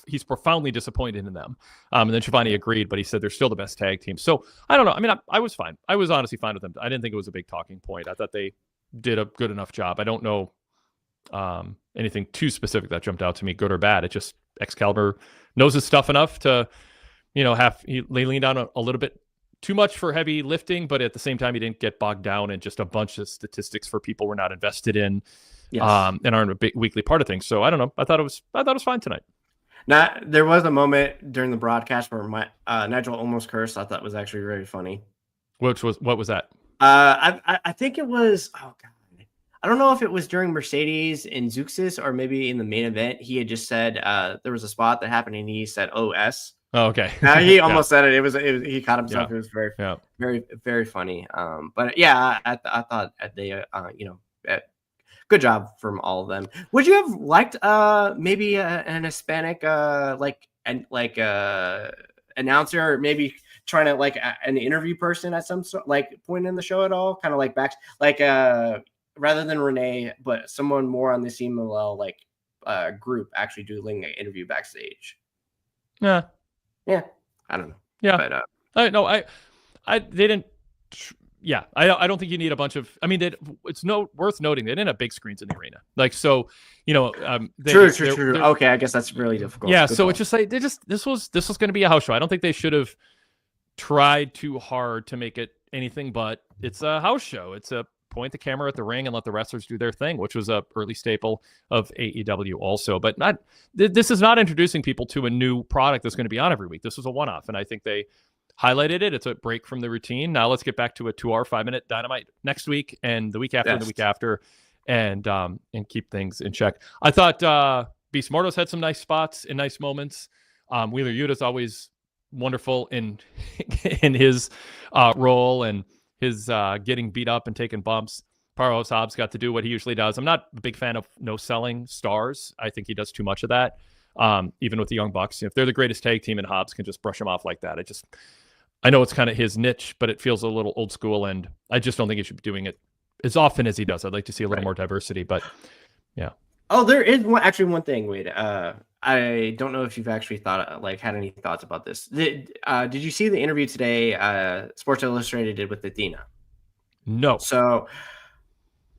he's profoundly disappointed in them. And then Schiavone agreed, but he said they're still the best tag team. So I don't know. I mean, I was fine. I was honestly fine with them. I didn't think it was a big talking point. I thought they did a good enough job. I don't know anything too specific that jumped out to me, good or bad. It just, Excalibur knows his stuff enough to, he leaned down a little bit too much for heavy lifting, but at the same time, he didn't get bogged down in just a bunch of statistics for people we're not invested in. Yes. And aren't a big weekly part of things. So I don't know. I thought it was fine tonight. Now, there was a moment during the broadcast where Nigel almost cursed. I thought was actually very funny. What was that? I think it was. Oh God, I don't know if it was during Mercedes and Zeuxis or maybe in the main event. He had just said there was a spot that happened and he said OS. Oh, okay. He almost said it. It was he caught himself. Yeah. It was very, very, very funny. But yeah, I thought they, good job from all of them. Would you have liked maybe an Hispanic announcer, or maybe trying to like an interview person at some point in the show at all? Kind of like rather than Renee, but someone more on the CMLL group actually doing an interview backstage. Yeah, I don't know. Yeah, but they didn't. Yeah, I don't think you need a bunch of. I mean, it's worth noting they didn't have big screens in the arena. True. Okay, I guess that's really difficult. Yeah, so it's just like this was going to be a house show. I don't think they should have tried too hard to make it anything but it's a house show. It's a point the camera at the ring and let the wrestlers do their thing, which was a early staple of AEW also. But this is not introducing people to a new product that's going to be on every week. This was a one-off, and I think they highlighted it. It's a break from the routine. Now let's get back to a 2-hour, 5-minute Dynamite next week and the week after and the week after, and keep things in check. I thought Beast Mortos had some nice spots and nice moments. Wheeler Yuta's always wonderful in his role and his getting beat up and taking bumps. Powerhouse Hobbs got to do what he usually does. I'm not a big fan of no-selling stars. I think he does too much of that. Even with the Young Bucks, if they're the greatest tag team and Hobbs can just brush them off like that, I know it's kind of his niche, but it feels a little old school, and I just don't think he should be doing it as often as he does. I'd like to see a little more diversity, but yeah. Oh, there is one thing, Wade. I don't know if you've actually had any thoughts about this. Did you see the interview today Sports Illustrated did with Athena? No. So,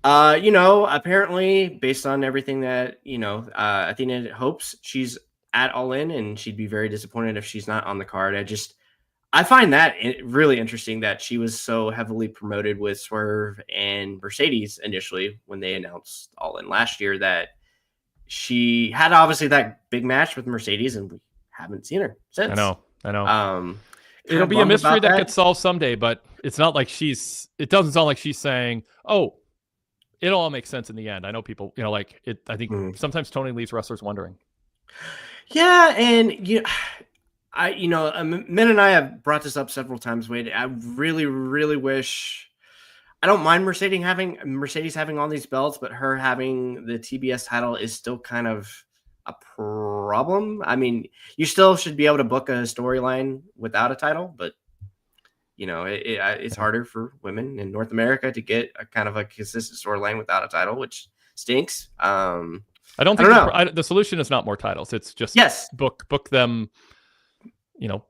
apparently based on everything that, Athena hopes, she's at All In, and she'd be very disappointed if she's not on the card. I find that really interesting that she was so heavily promoted with Swerve and Mercedes initially when they announced All In last year, that she had obviously that big match with Mercedes, and we haven't seen her since. I know. It'll be a mystery that gets solved someday, but it's not like it doesn't sound like she's saying, oh, it'll all make sense in the end. I know people, I think sometimes Tony leaves wrestlers wondering. Yeah. And Min and I have brought this up several times, Wade. I really, really wish. I don't mind Mercedes having all these belts, but her having the TBS title is still kind of a problem. I mean, you still should be able to book a storyline without a title, but it's harder for women in North America to get a kind of a consistent storyline without a title, which stinks. I don't think the solution is not more titles. It's just book them.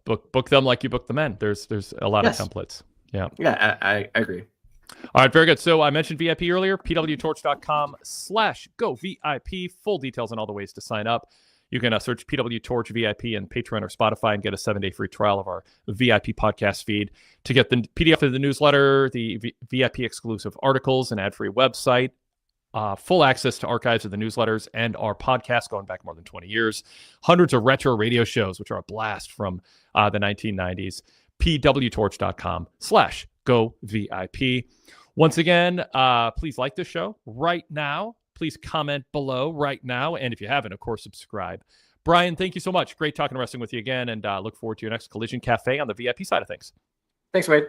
Book them like you book the men. There's a lot of templates. Yeah. Yeah, I agree. All right, very good. So I mentioned VIP earlier, pwtorch.com/govip. Full details on all the ways to sign up. You can search PWTorch VIP in Patreon or Spotify and get a 7-day free trial of our VIP podcast feed to get the PDF of the newsletter, the VIP exclusive articles, an ad-free website, full access to archives of the newsletters and our podcast going back more than 20 years, hundreds of retro radio shows, which are a blast from the 1990s, pwtorch.com/govip. Once again, please like this show right now. Please comment below right now. And if you haven't, of course, subscribe. Brian, thank you so much. Great talking wrestling with you again, and look forward to your next Collision Cafe on the VIP side of things. Thanks, Wade.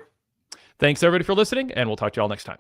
Thanks, everybody, for listening, and we'll talk to you all next time.